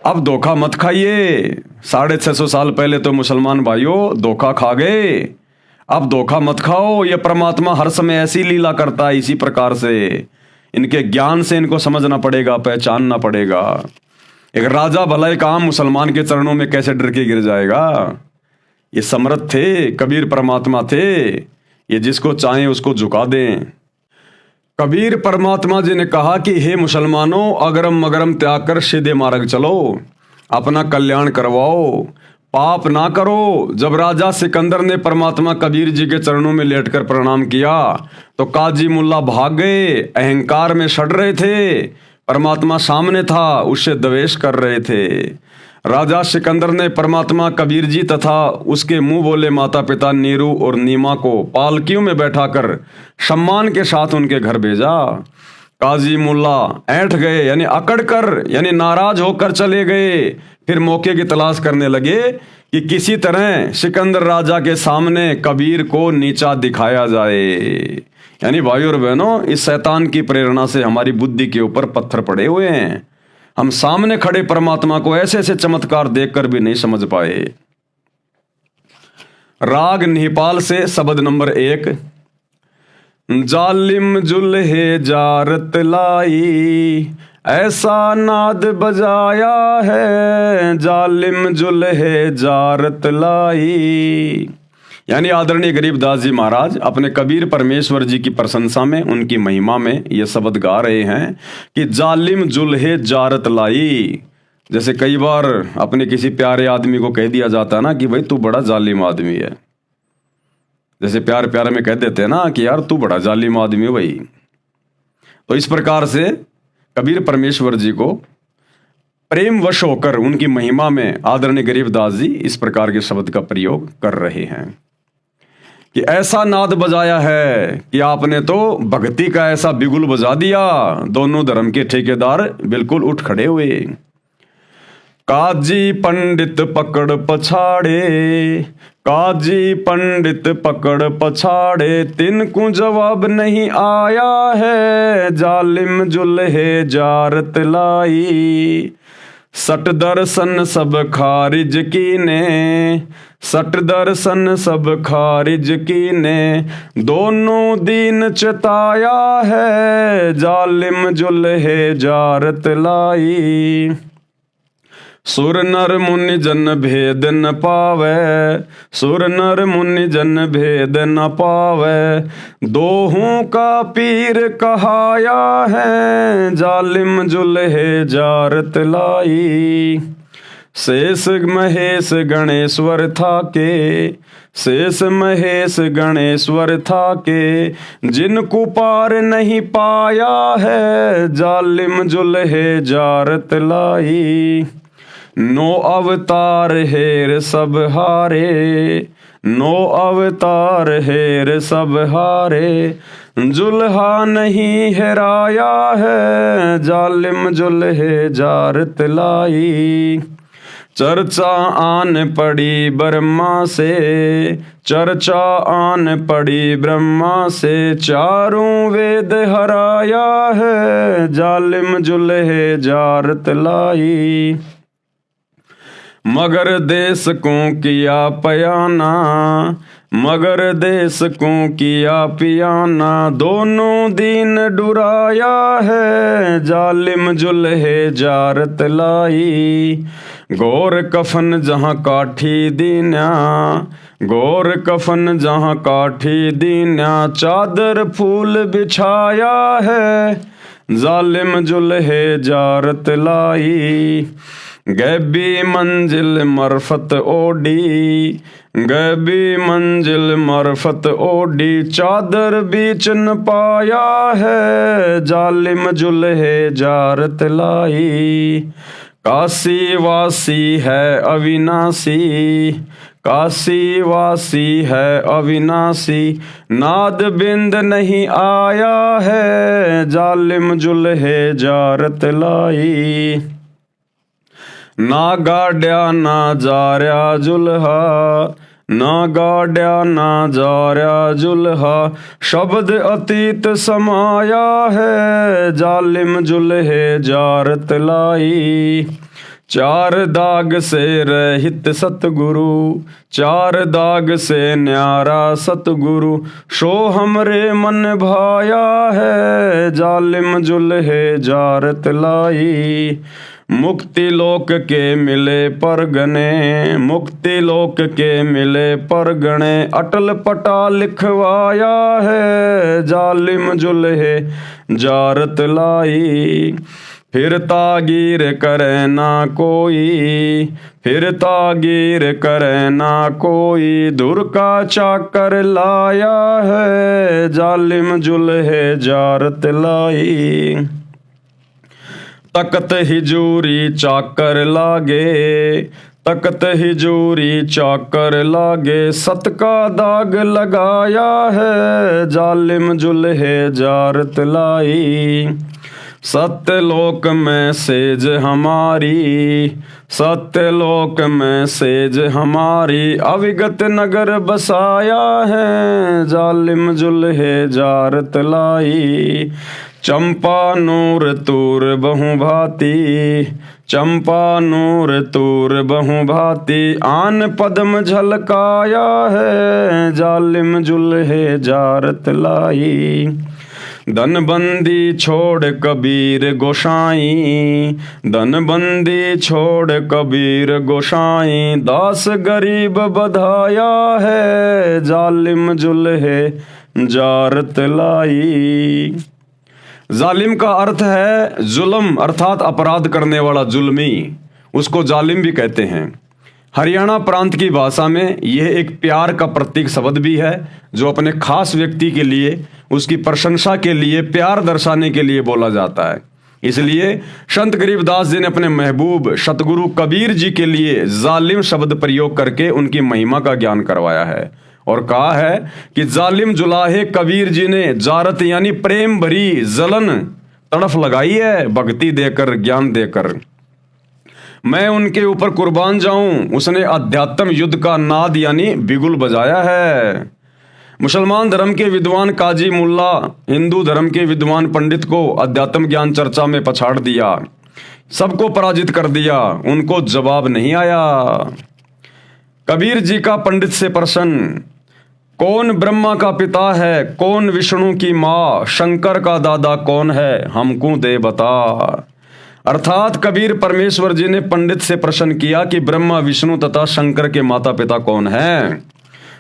अब धोखा मत खाइए। 650 साल पहले तो मुसलमान भाइयों धोखा खा गए, अब धोखा मत खाओ। यह परमात्मा हर समय ऐसी लीला करता है, इसी प्रकार से। इनके ज्ञान से इनको समझना पड़ेगा, पहचानना पड़ेगा। एक राजा भला एक आम मुसलमान के चरणों में कैसे डर के गिर जाएगा। ये समर्थ थे, कबीर परमात्मा थे, ये जिसको चाहें उसको झुका दें। कबीर परमात्मा जी ने कहा कि हे मुसलमानों, अगरम मगरम त्याग कर सीधे मार्ग चलो, अपना कल्याण करवाओ, पाप ना करो। जब राजा सिकंदर ने परमात्मा कबीर जी के चरणों में लेटकर प्रणाम किया तो काजी मुल्ला भाग गए, अहंकार में सड़ रहे थे। परमात्मा सामने था, उससे द्वेष कर रहे थे। राजा सिकंदर ने परमात्मा कबीर जी तथा उसके मुंह बोले माता पिता नीरू और नीमा को पालकियों में बैठाकर सम्मान के साथ उनके घर भेजा। काजी मुल्ला ऐंठ गए यानी अकड़ कर यानी नाराज होकर चले गए। फिर मौके की तलाश करने लगे कि किसी तरह सिकंदर राजा के सामने कबीर को नीचा दिखाया जाए। यानी भाइयों और बहनों, इस शैतान की प्रेरणा से हमारी बुद्धि के ऊपर पत्थर पड़े हुए हैं। हम सामने खड़े परमात्मा को ऐसे ऐसे चमत्कार देखकर भी नहीं समझ पाए। राग निहिपाल से शब्द नंबर 1। जालिम जुल्हे जारत लाई, ऐसा नाद बजाया है, जालिम जुल्हे जारत लाई। यानी आदरणीय गरीबदास जी महाराज अपने कबीर परमेश्वर जी की प्रशंसा में, उनकी महिमा में ये शब्द गा रहे हैं कि जालिम जुल्हे जारत लाई। जैसे कई बार अपने किसी प्यारे आदमी को कह दिया जाता है ना कि भाई तू बड़ा जालिम आदमी है। जैसे प्यार प्यार में कह देते हैं ना कि यार तू बड़ा जालिम आदमी है भाई। तो इस प्रकार से कबीर परमेश्वर जी को प्रेम वश होकर उनकी महिमा में आदरणीय गरीबदास जी इस प्रकार के शब्द का प्रयोग कर रहे हैं कि ऐसा नाद बजाया है कि आपने तो भक्ति का ऐसा बिगुल बजा दिया, दोनों धर्म के ठेकेदार बिल्कुल उठ खड़े हुए। काजी पंडित पकड़ पछाड़े, काजी पंडित पकड़ पछाड़े, तिनको जवाब नहीं आया है, जालिम जुल्हे जारत लाई। सट दर्शन सब खारिज कीने, सट दर्शन सब खारिज कीने, दोनों दीन चिताया है, जालिम जुल्हे जारत लाई। सुर नर मुनि जन भेद न पावे, सुर नर मुनि जन भेद न पावे, दोहों का पीर कहाया है, जालिम जुल्हे जारत लाई। शेष महेश गणेश्वर था के, शेष महेश गणेश्वर था के, जिनको पार नहीं पाया है, जालिम जुल्हे जारत लाई। नो अवतार हेर सब हारे, नो अवतार हेर सब हारे, जुल्हा नहीं हेराया है, जालिम जुल्हे जारत लाई। चर्चा आन पड़ी ब्रह्मा से, चर्चा आन पड़ी ब्रह्मा से, चारों वेद हराया है, जालिम जुल्हे जारत लाई। मगर देश को किया पयाना, मगर देश को किया पियाना, दोनों दीन डुराया है, जालिम जुल्हे जारत लाई। गौर कफन जहाँ काठी दीन्या, गौर कफन जहाँ काठी दीन्या, चादर फूल बिछाया है, जालिम जुल्हे जारत लाई। गैबी मंजिल मरफत ओडी, गैबी मंजिल मरफत ओडी, चादर बीच न पाया है, जालिम जुल्हे जारत लाई। काशी वासी है अविनाशी, काशी वासी है अविनाशी, नाद बिंद नहीं आया है, जालिम जुल्हे जारत लाई। ना गाड्या ना जार्या जुल्हा, ना गाड्या ना जार्या जुल्हा, शब्द अतीत समाया है, जालिम जुल्हे जारत लाई। चार दाग से रहित सतगुरु, चार दाग से न्यारा सतगुरु, शो हमरे मन भाया है, जालिम जुल्हे जारत लाई। मुक्ति लोक के मिले परगने, मुक्ति लोक के मिले परगने, अटल पटा लिखवाया है, जालिम जुल्हे जारत लाई। फिर तागीर करे ना कोई, फिर तागीर करे ना कोई, धुर का चाकर लाया है, जालिम जुल्हे जारत लाई। तकत हिजूरी चाकर लागे, तकत हिजूरी चाकर लागे, सत का दाग लगाया है, जालिम जुल्हे जारत लाई। सत्यलोक में सेज हमारी, सत्यलोक में सेज हमारी, अविगत नगर बसाया है, जालिम जुल्हे जारत लाई। चंपा नूर तूर बहु भांति, चंपा नूर तूर बहु भांति, आन पद्म झलकाया है, जालिम जुल्हे जारत लाई। धनबंदी छोड़ कबीर गोसाई, धनबंदी छोड़ कबीर गोसाई, दास गरीब बधाया है, जालिम जुल्हे जारत लाई। जालिम का अर्थ है जुल्म अर्थात अपराध करने वाला, जुल्मी, उसको जालिम भी कहते हैं। हरियाणा प्रांत की भाषा में यह एक प्यार का प्रतीक शब्द भी है, जो अपने खास व्यक्ति के लिए, उसकी प्रशंसा के लिए, प्यार दर्शाने के लिए बोला जाता है। इसलिए संत गरीबदास जी ने अपने महबूब सतगुरु कबीर जी के लिए जालिम शब्द प्रयोग करके उनकी महिमा का ज्ञान करवाया है और कहा है कि जालिम जुलाहे कबीर जी ने जारत यानी प्रेम भरी जलन तड़फ लगाई है, भक्ति देकर, ज्ञान देकर। मैं उनके ऊपर कुर्बान जाऊं, उसने अध्यात्म युद्ध का नाद यानी बिगुल बजाया है। मुसलमान धर्म के विद्वान काजी मुल्ला हिंदू धर्म के विद्वान पंडित को अध्यात्म ज्ञान चर्चा में पछाड़ दिया, सबको पराजित कर दिया, उनको जवाब नहीं आया। कबीर जी का पंडित से प्रश्न, कौन ब्रह्मा का पिता है, कौन विष्णु की माँ, शंकर का दादा कौन है, हमको दे बता। अर्थात कबीर परमेश्वर जी ने पंडित से प्रश्न किया कि ब्रह्मा, विष्णु तथा शंकर के माता पिता कौन है,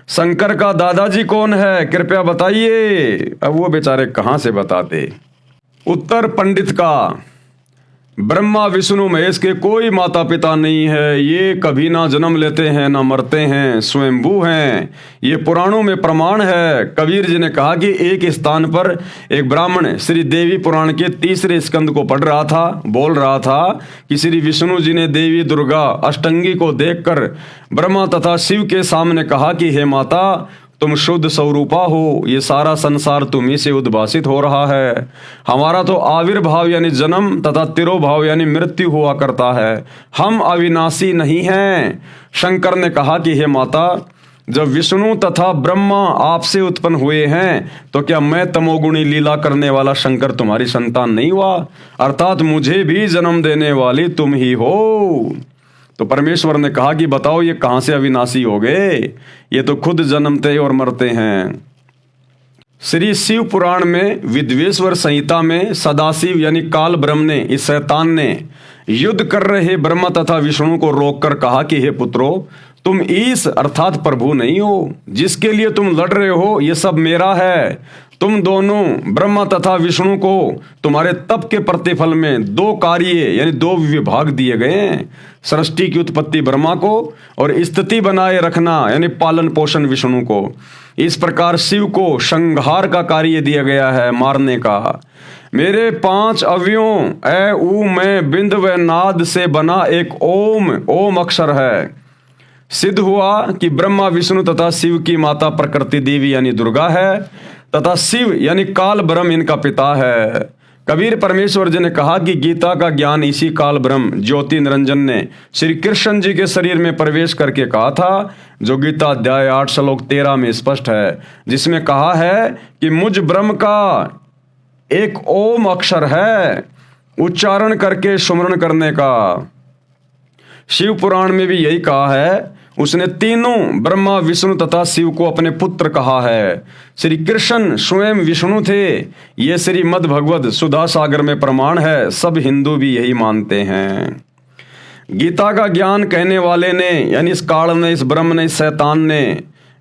शंकर का दादाजी कौन है, कृपया बताइए। अब वो बेचारे कहाँ से बताते। उत्तर पंडित का, ब्रह्मा विष्णु महेश के कोई माता पिता नहीं है, ये कभी ना जन्म लेते हैं ना मरते हैं, स्वयंभू हैं, ये पुराणों में प्रमाण है। कबीर जी ने कहा कि एक स्थान पर एक ब्राह्मण श्री देवी पुराण के 3 स्कंद को पढ़ रहा था, बोल रहा था कि श्री विष्णु जी ने देवी दुर्गा अष्टंगी को देखकर ब्रह्मा तथा शिव के सामने कहा कि हे माता, तुम शुद्ध स्वरूपा हो, ये सारा संसार तुम्ही से उद्भासित हो रहा है, हमारा तो आविर्भाव यानी जन्म तथा तिरोभाव यानी मृत्यु हुआ करता है, हम अविनाशी नहीं हैं। शंकर ने कहा कि हे माता, जब विष्णु तथा ब्रह्मा आपसे उत्पन्न हुए हैं तो क्या मैं तमोगुणी लीला करने वाला शंकर तुम्हारी संतान नहीं हुआ, अर्थात मुझे भी जन्म देने वाली तुम ही हो। तो परमेश्वर ने कहा कि बताओ ये कहां से अविनाशी हो गए, ये तो खुद जन्मते और मरते हैं। श्री शिव पुराण में विद्वेश्वर संहिता में सदाशिव यानी काल ब्रह्म ने, इस शैतान ने युद्ध कर रहे ब्रह्मा तथा विष्णु को रोककर कहा कि हे पुत्रो, तुम ईश अर्थात प्रभु नहीं हो, जिसके लिए तुम लड़ रहे हो ये सब मेरा है। तुम दोनों ब्रह्मा तथा विष्णु को तुम्हारे तप के प्रतिफल में 2 कार्य यानी 2 विभाग दिए गए हैं, सृष्टि की उत्पत्ति ब्रह्मा को और स्थिति बनाए रखना यानी पालन पोषण विष्णु को। इस प्रकार शिव को संहार का कार्य दिया गया है, मारने का। मेरे 5 अवयवों ए ऊ मैं बिंद व नाद से बना एक ओम अक्षर है। सिद्ध हुआ कि ब्रह्मा विष्णु तथा शिव की माता प्रकृति देवी यानी दुर्गा है तथा शिव यानी काल ब्रह्म इनका पिता है। कबीर परमेश्वर जी ने कहा कि गीता का ज्ञान इसी काल ब्रह्म ज्योति निरंजन ने श्री कृष्ण जी के शरीर में प्रवेश करके कहा था, जो गीता अध्याय 8 श्लोक 13 में स्पष्ट है, जिसमें कहा है कि मुझ ब्रह्म का एक ओम अक्षर है, उच्चारण करके सुमरण करने का। शिव पुराण में भी यही कहा है, उसने तीनों ब्रह्मा विष्णु तथा शिव को अपने पुत्र कहा है। श्री कृष्ण स्वयं विष्णु थे, ये श्रीमद् भगवद सुधा सागर में प्रमाण है, सब हिंदू भी यही मानते हैं। गीता का ज्ञान कहने वाले ने यानी इस काल ने, इस ब्रह्म ने, इस शैतान ने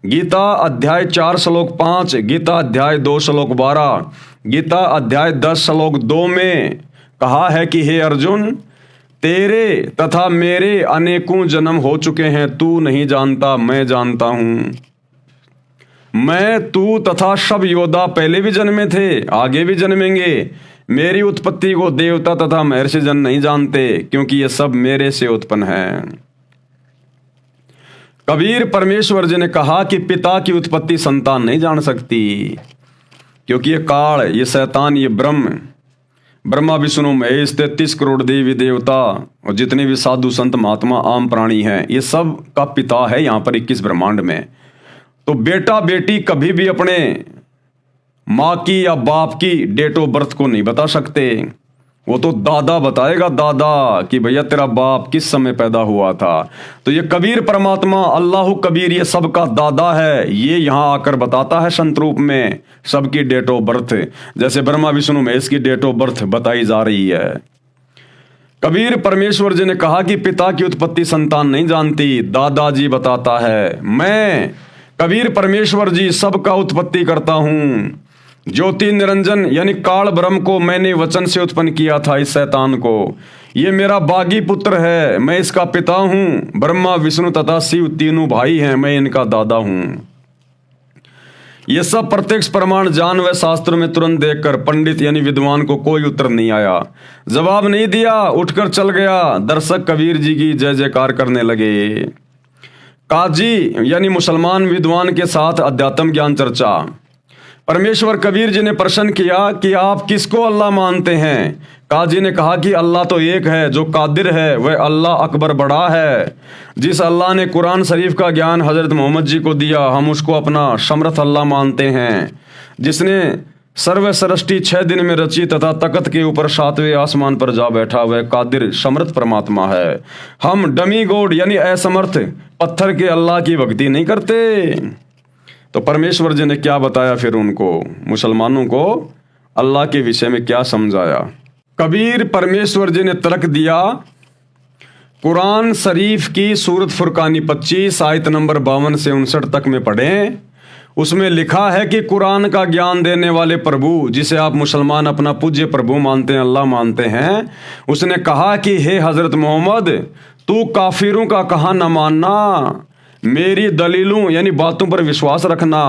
गीता अध्याय 4 श्लोक 5, गीता अध्याय 2 श्लोक 12, गीता अध्याय 10 श्लोक 2 में कहा है कि हे अर्जुन, तेरे तथा मेरे अनेकों जन्म हो चुके हैं, तू नहीं जानता, मैं जानता हूं। मैं, तू तथा सब योद्धा पहले भी जन्मे थे, आगे भी जन्मेंगे। मेरी उत्पत्ति को देवता तथा महर्षि जन नहीं जानते, क्योंकि ये सब मेरे से उत्पन्न है। कबीर परमेश्वर जी ने कहा कि पिता की उत्पत्ति संतान नहीं जान सकती, क्योंकि ये काल, ये शैतान, ये ब्रह्मा विष्णु महेश 33 करोड़ देवी देवता और जितने भी साधु संत महात्मा आम प्राणी हैं, ये सब का पिता है यहाँ पर 21 ब्रह्मांड में। तो बेटा बेटी कभी भी अपने माँ की या बाप की डेट ऑफ बर्थ को नहीं बता सकते। वो तो दादा बताएगा, दादा, कि भैया तेरा बाप किस समय पैदा हुआ था। तो ये कबीर परमात्मा अल्लाह कबीर ये सबका दादा है, ये यहाँ आकर बताता है संत रूप में सबकी डेट ऑफ बर्थ, जैसे ब्रह्मा विष्णु महेश की डेट ऑफ बर्थ बताई जा रही है। कबीर परमेश्वर जी ने कहा कि पिता की उत्पत्ति संतान नहीं जानती, दादाजी बताता है। मैं कबीर परमेश्वर जी सबका उत्पत्ति करता हूँ। ज्योति निरंजन यानी काल ब्रह्म को मैंने वचन से उत्पन्न किया था, इस शैतान को। ये मेरा बागी पुत्र है, मैं इसका पिता हूँ। ब्रह्मा विष्णु तथा शिव तीनों भाई हैं, मैं इनका दादा हूँ। ये सब प्रत्यक्ष प्रमाण जान व शास्त्रों में तुरंत देखकर पंडित यानी विद्वान को कोई उत्तर नहीं आया, जवाब नहीं दिया, उठकर चल गया। दर्शक कबीर जी की जय जयकार करने लगे। काजी यानी मुसलमान विद्वान के साथ अध्यात्म ज्ञान चर्चा। परमेश्वर कबीर जी ने प्रश्न किया कि आप किसको अल्लाह मानते हैं। काजी ने कहा कि अल्लाह तो एक है, जो कादिर है वह अल्लाह अकबर बड़ा है। जिस अल्लाह ने कुरान शरीफ का ज्ञान हजरत मोहम्मद जी को दिया, हम उसको अपना समर्थ अल्लाह मानते हैं। जिसने सर्व सृष्टि 6 दिन में रची तथा तख्त के ऊपर 7वें आसमान पर जा बैठा, वह कादिर समर्थ परमात्मा है। हम डमी गॉड यानी असमर्थ पत्थर के अल्लाह की भक्ति नहीं करते। तो परमेश्वर जी ने क्या बताया फिर उनको, मुसलमानों को अल्लाह के विषय में क्या समझाया। कबीर परमेश्वर जी ने तर्क दिया, कुरान शरीफ की सूरत फुरकानी 25 आयत नंबर 52 से 59 तक में पढ़ें। उसमें लिखा है कि कुरान का ज्ञान देने वाले प्रभु, जिसे आप मुसलमान अपना पूज्य प्रभु मानते हैं, अल्लाह मानते हैं, उसने कहा कि हे हजरत मोहम्मद, तू काफिरों का कहा न मानना, मेरी दलीलों यानी बातों पर विश्वास रखना।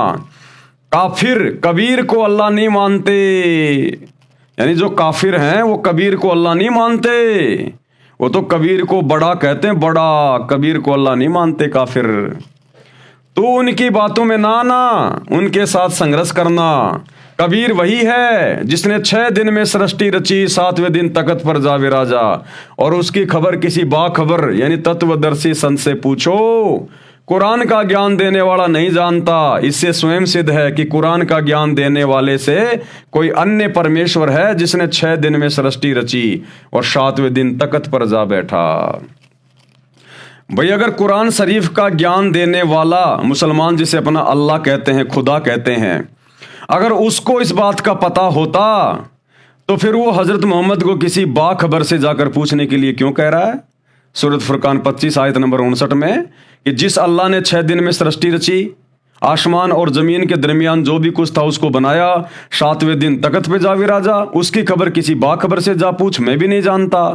काफिर कबीर को अल्लाह नहीं मानते, यानी जो काफिर हैं वो कबीर को अल्लाह नहीं मानते। वो तो कबीर को बड़ा कहते हैं, बड़ा, कबीर को अल्लाह नहीं मानते काफिर। तो उनकी बातों में ना आना, उनके साथ संघर्ष करना। कबीर वही है जिसने 6 दिन में सृष्टि रची, 7वें दिन तख्त पर जा विराजा। और उसकी खबर किसी बाखबर यानी तत्वदर्शी संत से पूछो। कुरान का ज्ञान देने वाला नहीं जानता। इससे स्वयं सिद्ध है कि कुरान का ज्ञान देने वाले से कोई अन्य परमेश्वर है, जिसने 6 दिन में सृष्टि रची और 7वें दिन तख्त पर जा बैठा। भाई अगर कुरान शरीफ का ज्ञान देने वाला मुसलमान जिसे अपना अल्लाह कहते हैं, खुदा कहते हैं, अगर उसको इस बात का पता होता तो फिर वो हजरत मोहम्मद को किसी बाखबर से जाकर पूछने के लिए क्यों कह रहा है। सूरत फुरकान 25 आयत नंबर 59 में कि जिस अल्लाह ने 6 दिन में सृष्टि रची, आसमान और जमीन के दरमियान जो भी कुछ था उसको बनाया, 7वें दिन तख्त पे जा विराजा, उसकी खबर किसी बाखबर से जा पूछ, मैं भी नहीं जानता।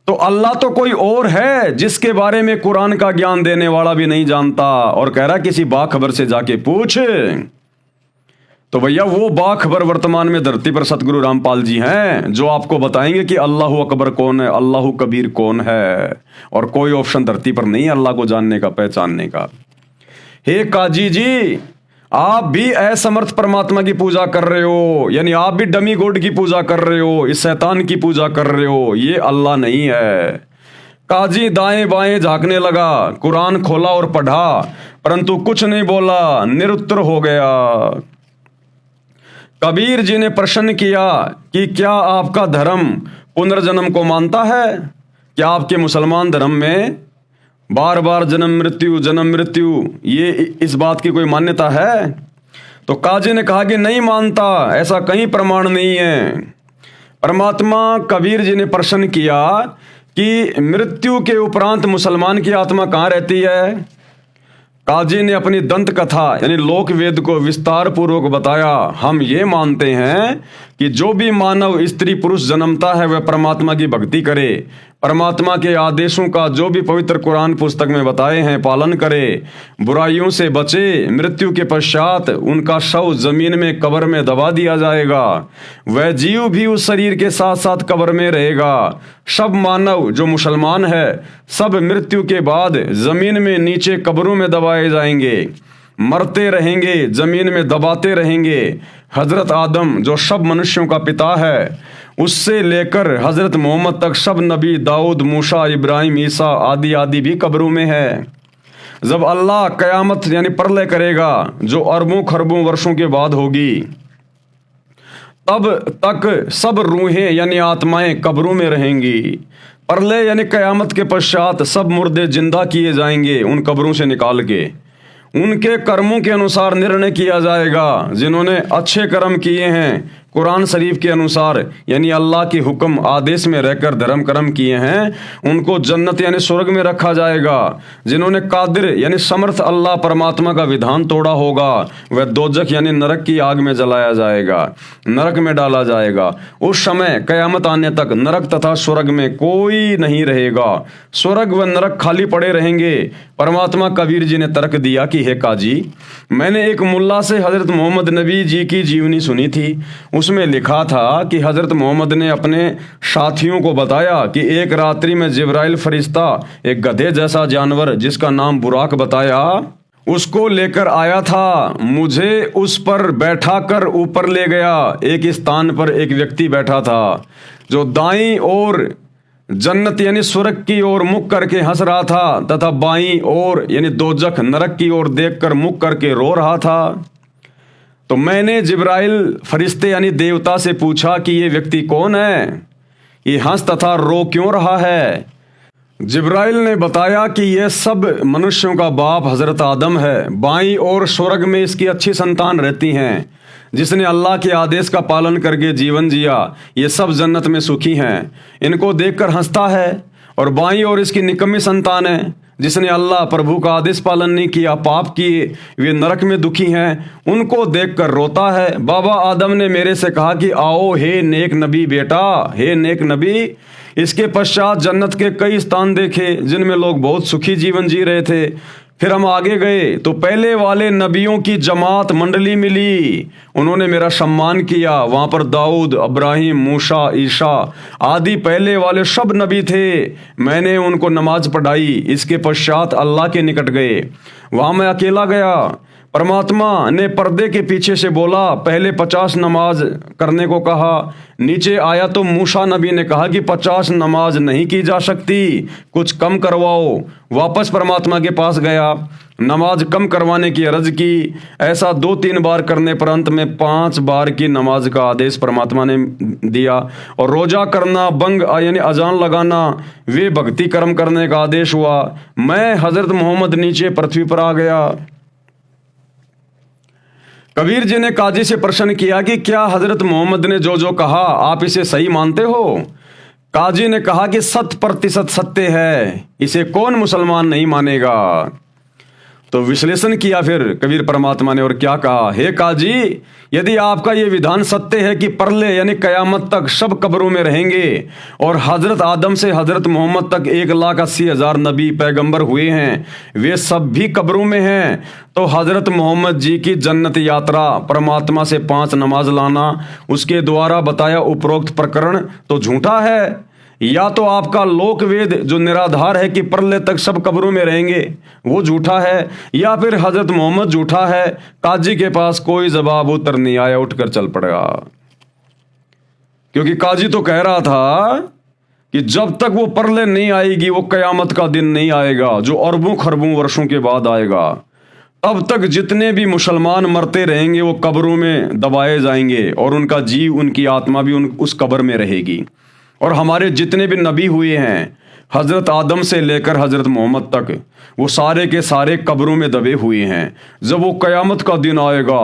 तो अल्लाह तो कोई और है जिसके बारे में कुरान का ज्ञान देने वाला भी नहीं जानता, और कह रहा किसी बाखबर से जाके पूछ। तो भैया वो बाखबर वर्तमान में धरती पर सतगुरु रामपाल जी हैं, जो आपको बताएंगे कि अल्लाह अकबर कौन है, अल्लाह कबीर कौन है। और कोई ऑप्शन धरती पर नहीं है अल्लाह को जानने का, पहचानने का। हे काजी जी, आप भी असमर्थ परमात्मा की पूजा कर रहे हो, यानी आप भी डमी गॉड की पूजा कर रहे हो, इस शैतान की पूजा कर रहे हो, ये अल्लाह नहीं है। काजी दाएं बाएं झांकने लगा, कुरान खोला और पढ़ा, परंतु कुछ नहीं बोला, निरुत्तर हो गया। कबीर जी ने प्रश्न किया कि क्या आपका धर्म पुनर्जन्म को मानता है? क्या आपके मुसलमान धर्म में बार बार जन्म मृत्यु ये इस बात की कोई मान्यता है? तो काजी ने कहा कि नहीं मानता, ऐसा कहीं प्रमाण नहीं है। परमात्मा कबीर जी ने प्रश्न किया कि मृत्यु के उपरांत मुसलमान की आत्मा कहाँ रहती है? काजी ने अपनी दंत कथा यानी लोक वेद को विस्तार पूर्वक बताया। हम ये मानते हैं कि जो भी मानव स्त्री पुरुष जन्मता है वह परमात्मा की भक्ति करे, परमात्मा के आदेशों का जो भी पवित्र कुरान पुस्तक में बताए हैं पालन करे, बुराइयों से बचे। मृत्यु के पश्चात उनका शव जमीन में कब्र में दबा दिया जाएगा, वह जीव भी उस शरीर के साथ साथ कब्र में रहेगा। सब मानव जो मुसलमान है सब मृत्यु के बाद जमीन में नीचे कब्रों में दबाए जाएंगे, मरते रहेंगे, जमीन में दबाते रहेंगे। हजरत आदम जो सब मनुष्यों का पिता है उससे लेकर हजरत मोहम्मद तक सब नबी, दाऊद, मूसा, इब्राहिम, ईसा आदि आदि भी कब्रों में है। जब अल्लाह कयामत यानी प्रलय करेगा जो अरबों खरबों वर्षों के बाद होगी, तब तक सब रूहें यानी आत्माएं कब्रों में रहेंगी। प्रलय यानी कयामत के पश्चात सब मुर्दे जिंदा किए जाएंगे उन कब्रों से निकाल के। उनके कर्मों के अनुसार निर्णय किया जाएगा। जिन्होंने अच्छे कर्म किए हैं कुरान शरीफ के अनुसार यानी अल्लाह के हुक्म आदेश में रहकर धर्म कर्म किए हैं उनको जन्नत यानी स्वर्ग में रखा जाएगा। जिन्होंने कादिर यानी समर्थ अल्लाह परमात्मा का विधान तोड़ा होगा वह दोजख यानी नरक की आग में जलाया जाएगा, नरक में डाला जाएगा। उस समय कयामत आने तक नरक तथा स्वर्ग में कोई नहीं रहेगा, स्वर्ग व नरक खाली पड़े रहेंगे। परमात्मा कबीर जी ने तर्क दिया कि हे काजी, मैंने एक मुल्ला से हजरत मोहम्मद नबी जी की जीवनी सुनी थी। उसमें लिखा था कि हजरत मोहम्मद ने अपने साथियों को बताया कि एक रात्रि में जिब्राइल फरिश्ता एक गधे जैसा जानवर जिसका नाम बुराक बताया उसको लेकर आया था। मुझे उस पर बैठा कर ऊपर ले गया। एक स्थान पर एक व्यक्ति बैठा था जो दाईं ओर जन्नत यानी स्वर्ग की ओर मुख करके हंस रहा था तथा बाईं ओर यानी दोजख नरक की ओर देखकर मुख करके रो रहा था। तो मैंने जिब्राइल फरिश्ते यानी देवता से पूछा कि ये व्यक्ति कौन है, ये हंस तथा रो क्यों रहा है। जिब्राइल ने बताया कि यह सब मनुष्यों का बाप हजरत आदम है। बाईं ओर स्वर्ग में इसकी अच्छी संतान रहती हैं जिसने अल्लाह के आदेश का पालन करके जीवन जिया, ये सब जन्नत में सुखी हैं। इनको देखकर हंसता है। और बाईं ओर इसकी निकम्मी संतान है जिसने अल्लाह प्रभु का आदेश पालन नहीं किया, पाप किए, वे नरक में दुखी हैं, उनको देखकर रोता है। बाबा आदम ने मेरे से कहा कि आओ हे नेक नबी बेटा, हे नेक नबी। इसके पश्चात जन्नत के कई स्थान देखे जिनमें लोग बहुत सुखी जीवन जी रहे थे। फिर हम आगे गए तो पहले वाले नबियों की जमात मंडली मिली, उन्होंने मेरा सम्मान किया। वहाँ पर दाऊद, इब्राहिम, मूसा, ईसा आदि पहले वाले सब नबी थे। मैंने उनको नमाज पढ़ाई। इसके पश्चात अल्लाह के निकट गए, वहाँ मैं अकेला गया। परमात्मा ने पर्दे के पीछे से बोला, पहले 50 नमाज करने को कहा। नीचे आया तो मूसा नबी ने कहा कि 50 नमाज नहीं की जा सकती, कुछ कम करवाओ। वापस परमात्मा के पास गया, नमाज कम करवाने की अर्ज की। ऐसा 2-3 बार करने पर अंत में 5 बार की नमाज का आदेश परमात्मा ने दिया। और रोजा करना, बंग यानी अजान लगाना, वे भक्ति कर्म करने का आदेश हुआ। मैं हजरत मोहम्मद नीचे पृथ्वी पर आ गया। कबीर जी ने काजी से प्रश्न किया कि क्या हजरत मोहम्मद ने जो जो कहा आप इसे सही मानते हो। काजी ने कहा कि 100% सत्य है, इसे कौन मुसलमान नहीं मानेगा। तो विश्लेषण किया फिर कबीर परमात्मा ने और क्या कहा, हे काजी, यदि आपका ये विधान सत्य है कि प्रलय यानी कयामत तक सब कब्रों में रहेंगे और हजरत आदम से हजरत मोहम्मद तक 1,80,000 नबी पैगंबर हुए हैं, वे सब भी कब्रों में हैं, तो हजरत मोहम्मद जी की जन्नत यात्रा, परमात्मा से 5 नमाज लाना, उसके द्वारा बताया उपरोक्त प्रकरण तो झूठा है। या तो आपका लोक वेद जो निराधार है कि प्रलय तक सब कब्रों में रहेंगे वो झूठा है, या फिर हजरत मोहम्मद झूठा है। काजी के पास कोई जवाब उत्तर नहीं आया, उठकर चल पड़ेगा। क्योंकि काजी तो कह रहा था कि जब तक वो प्रलय नहीं आएगी, वो कयामत का दिन नहीं आएगा जो अरबों खरबों वर्षों के बाद आएगा, तब तक जितने भी मुसलमान मरते रहेंगे वो कब्रों में दबाए जाएंगे और उनका जीव, उनकी आत्मा भी उस कब्र में रहेगी। और हमारे जितने भी नबी हुए हैं हजरत आदम से लेकर हजरत मोहम्मद तक, वो सारे के सारे कब्रों में दबे हुए हैं। जब वो कयामत का दिन आएगा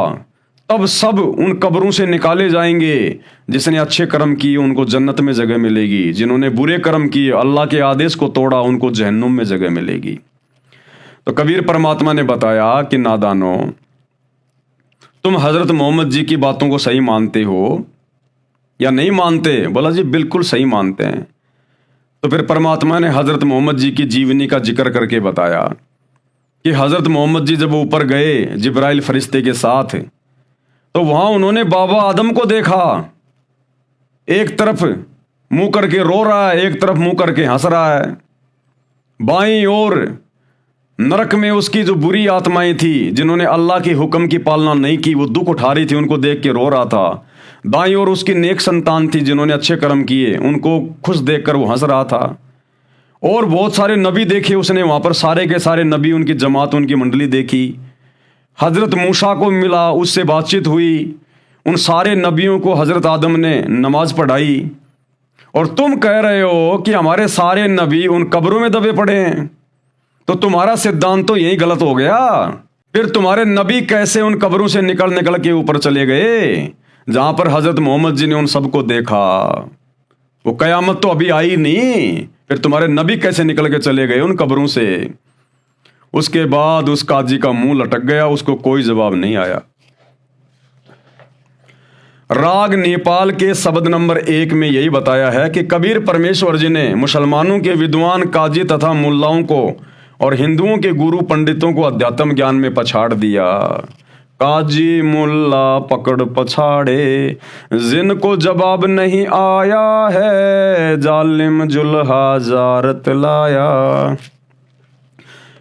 तब सब उन कब्रों से निकाले जाएंगे। जिसने अच्छे कर्म किए उनको जन्नत में जगह मिलेगी, जिन्होंने बुरे कर्म किए, अल्लाह के आदेश को तोड़ा, उनको जहन्नुम में जगह मिलेगी। तो कबीर परमात्मा ने बताया कि नादानो, तुम हजरत मोहम्मद जी की बातों को सही मानते हो, या नहीं मानते? बोला जी बिल्कुल सही मानते हैं। तो फिर परमात्मा ने हज़रत मोहम्मद जी की जीवनी का जिक्र करके बताया कि हज़रत मोहम्मद जी जब ऊपर गए जिब्राइल फरिश्ते के साथ, तो वहाँ उन्होंने बाबा आदम को देखा, एक तरफ मुंह करके रो रहा है, एक तरफ मुंह करके हंस रहा है। बाईं ओर नरक में उसकी जो बुरी आत्माएं थी जिन्होंने अल्लाह के हुक्म की पालना नहीं की, वो दुख उठा रही थी, उनको देख के रो रहा था। दाईं ओर उसकी नेक संतान थी जिन्होंने अच्छे कर्म किए, उनको खुश देखकर वो हंस रहा था। और बहुत सारे नबी देखे उसने वहाँ पर, सारे के सारे नबी, उनकी जमात, उनकी मंडली देखी। हज़रत मूसा को मिला, उससे बातचीत हुई। उन सारे नबियों को हज़रत आदम ने नमाज पढ़ाई। और तुम कह रहे हो कि हमारे सारे नबी उन कब्रों में दबे पड़े हैं, तो तुम्हारा सिद्धांत तो यही गलत हो गया। फिर तुम्हारे नबी कैसे उन कब्रों से निकल निकल के ऊपर चले गए जहां पर हज़रत मोहम्मद जी ने उन सबको देखा? वो कयामत तो अभी आई नहीं, फिर तुम्हारे नबी कैसे निकल के चले गए उन कब्रों से? उसके बाद उस काजी का मुंह लटक गया, उसको कोई जवाब नहीं आया। राग नेपाल के शब्द नंबर 1 में यही बताया है कि कबीर परमेश्वर जी ने मुसलमानों के विद्वान काजी तथा मुल्लाओं को और हिंदुओं के गुरु पंडितों को अध्यात्म ज्ञान में पछाड़ दिया। काजी मुल्ला पकड़ पछाड़े, जिनको जवाब नहीं आया है, जालिम जुल्हा जारत लाया।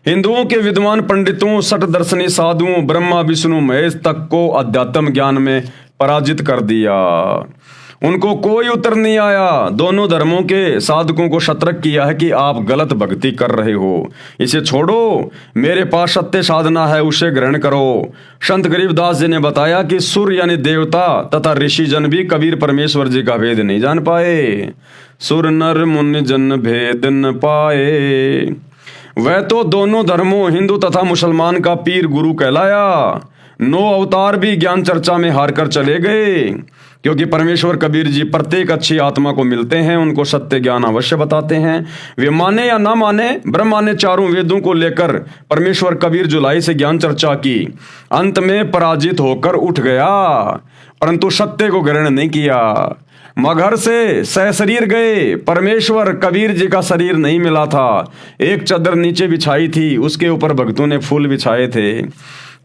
हिंदुओं के विद्वान पंडितों, सठ दर्शनी साधुओं, ब्रह्मा विष्णु महेश तक को अध्यात्म ज्ञान में पराजित कर दिया। उनको कोई उत्तर नहीं आया। दोनों धर्मों के साधकों को सतर्क किया है कि आप गलत भक्ति कर रहे हो, इसे छोड़ो, मेरे पास सत्य साधना है, उसे ग्रहण करो। संत गरीबदास जी ने बताया कि सुर यानी देवता तथा ऋषि जन भी कबीर परमेश्वर जी का भेद नहीं जान पाए। सुर नर मुनि जन भेद न पाए। वह तो दोनों धर्मों हिंदू तथा मुसलमान का पीर गुरु कहलाया। 9 अवतार भी ज्ञान चर्चा में हार कर चले गए, क्योंकि परमेश्वर कबीर जी प्रत्येक अच्छी आत्मा को मिलते हैं, उनको सत्य ज्ञान अवश्य बताते हैं। वे माने या ना माने, ब्रह्मा ने चारों वेदों को लेकर परमेश्वर कबीर जुलाई से ज्ञान चर्चा की, अंत में पराजित होकर उठ गया, परंतु सत्य को ग्रहण नहीं किया। मगर से सहशरीर गए, परमेश्वर कबीर जी का शरीर नहीं मिला था। एक चादर नीचे बिछाई थी, उसके ऊपर भक्तों ने फूल बिछाए थे।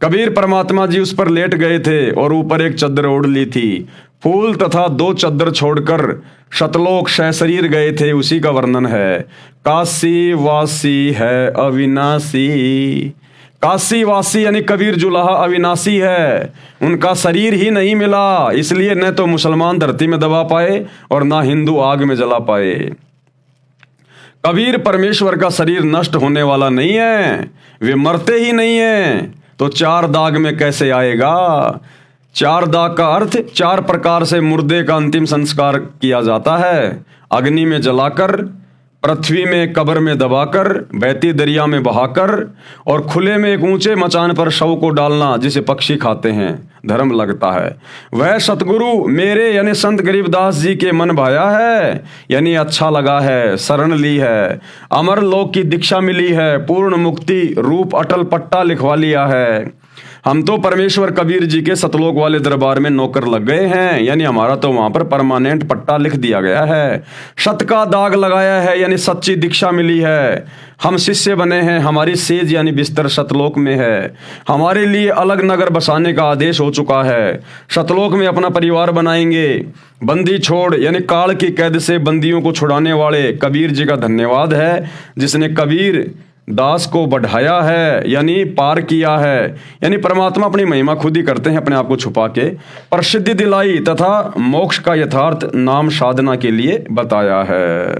कबीर परमात्मा जी उस पर लेट गए थे और ऊपर एक चादर ओढ़ ली थी। फूल तथा 2 चादर छोड़कर शतलोक सहशरीर गए थे, उसी का वर्णन है। काशी वासी है अविनाशी। काशी वासी यानी कबीर जुलाहा अविनाशी है, उनका शरीर ही नहीं मिला, इसलिए न तो मुसलमान धरती में दबा पाए और ना हिंदू आग में जला पाए। कबीर परमेश्वर का शरीर नष्ट होने वाला नहीं है, वे मरते ही नहीं हैं, तो 4 दाग में कैसे आएगा? 4 दाग का अर्थ 4 प्रकार से मुर्दे का अंतिम संस्कार किया जाता है। अग्नि में जलाकर, पृथ्वी में कब्र में दबाकर, बहती दरिया में बहाकर और खुले में एक ऊंचे मचान पर शव को डालना जिसे पक्षी खाते हैं, धर्म लगता है। वह सतगुरु मेरे यानी संत गरीबदास जी के मन भाया है, यानी अच्छा लगा है, शरण ली है, अमर लोक की दीक्षा मिली है, पूर्ण मुक्ति रूप अटल पट्टा लिखवा लिया है। हम तो परमेश्वर कबीर जी के सतलोक वाले दरबार में नौकर लग गए हैं, यानी हमारा तो वहां पर परमानेंट पट्टा लिख दिया गया है। सत का दाग लगाया है, यानी सच्ची दीक्षा मिली है। हम शिष्य बने हैं, हमारी सेज यानी बिस्तर सतलोक में है। हमारे लिए अलग नगर बसाने का आदेश हो चुका है। सतलोक में अपना परिवार बनाएंगे। बंदी छोड़ यानी काल की कैद से बंदियों को छुड़ाने वाले कबीर जी का धन्यवाद है, जिसने कबीर दास को बढ़ाया है, यानी पार किया है। यानी परमात्मा अपनी महिमा खुद ही करते हैं, अपने आप को छुपा के प्रसिद्धि दिलाई तथा मोक्ष का यथार्थ नाम साधना के लिए बताया है।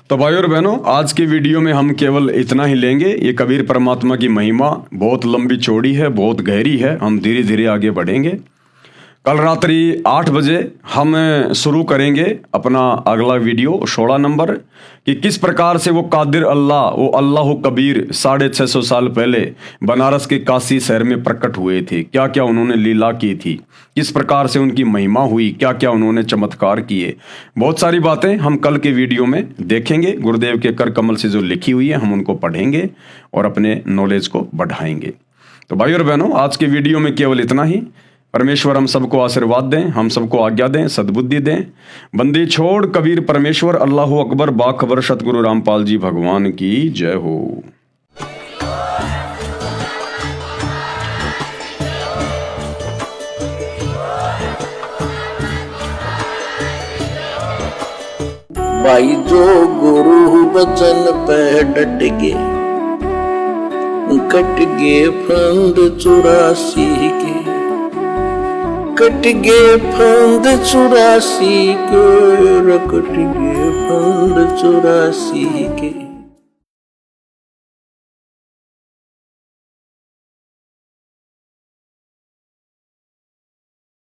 तो भाई और बहनों, आज की वीडियो में हम केवल इतना ही लेंगे। ये कबीर परमात्मा की महिमा बहुत लंबी चौड़ी है, बहुत गहरी है, हम धीरे धीरे आगे बढ़ेंगे। कल रात्रि 8 बजे हम शुरू करेंगे अपना अगला वीडियो 16 नंबर, कि किस प्रकार से वो कादिर अल्लाह, वो अल्लाह कबीर 650 साल पहले बनारस के काशी शहर में प्रकट हुए थे। क्या क्या उन्होंने लीला की थी, किस प्रकार से उनकी महिमा हुई, क्या क्या उन्होंने चमत्कार किए, बहुत सारी बातें हम कल के वीडियो में देखेंगे। गुरुदेव के कर कमल से जो लिखी हुई है हम उनको पढ़ेंगे और अपने नॉलेज को बढ़ाएंगे। तो भाई और बहनों, आज के वीडियो में केवल इतना ही। परमेश्वर हम सबको आशीर्वाद दें, हम सबको आज्ञा दें, सद्बुद्धि दें। बंदी छोड़ कबीर परमेश्वर, अल्लाह अकबर, बाखबर सतगुरु रामपाल जी भगवान की जय हो। भाई जो गुरु बचन पे डट गे, कट गे फंद 84 के, कट गे फंद 84 के, कट गे फंद 84 के।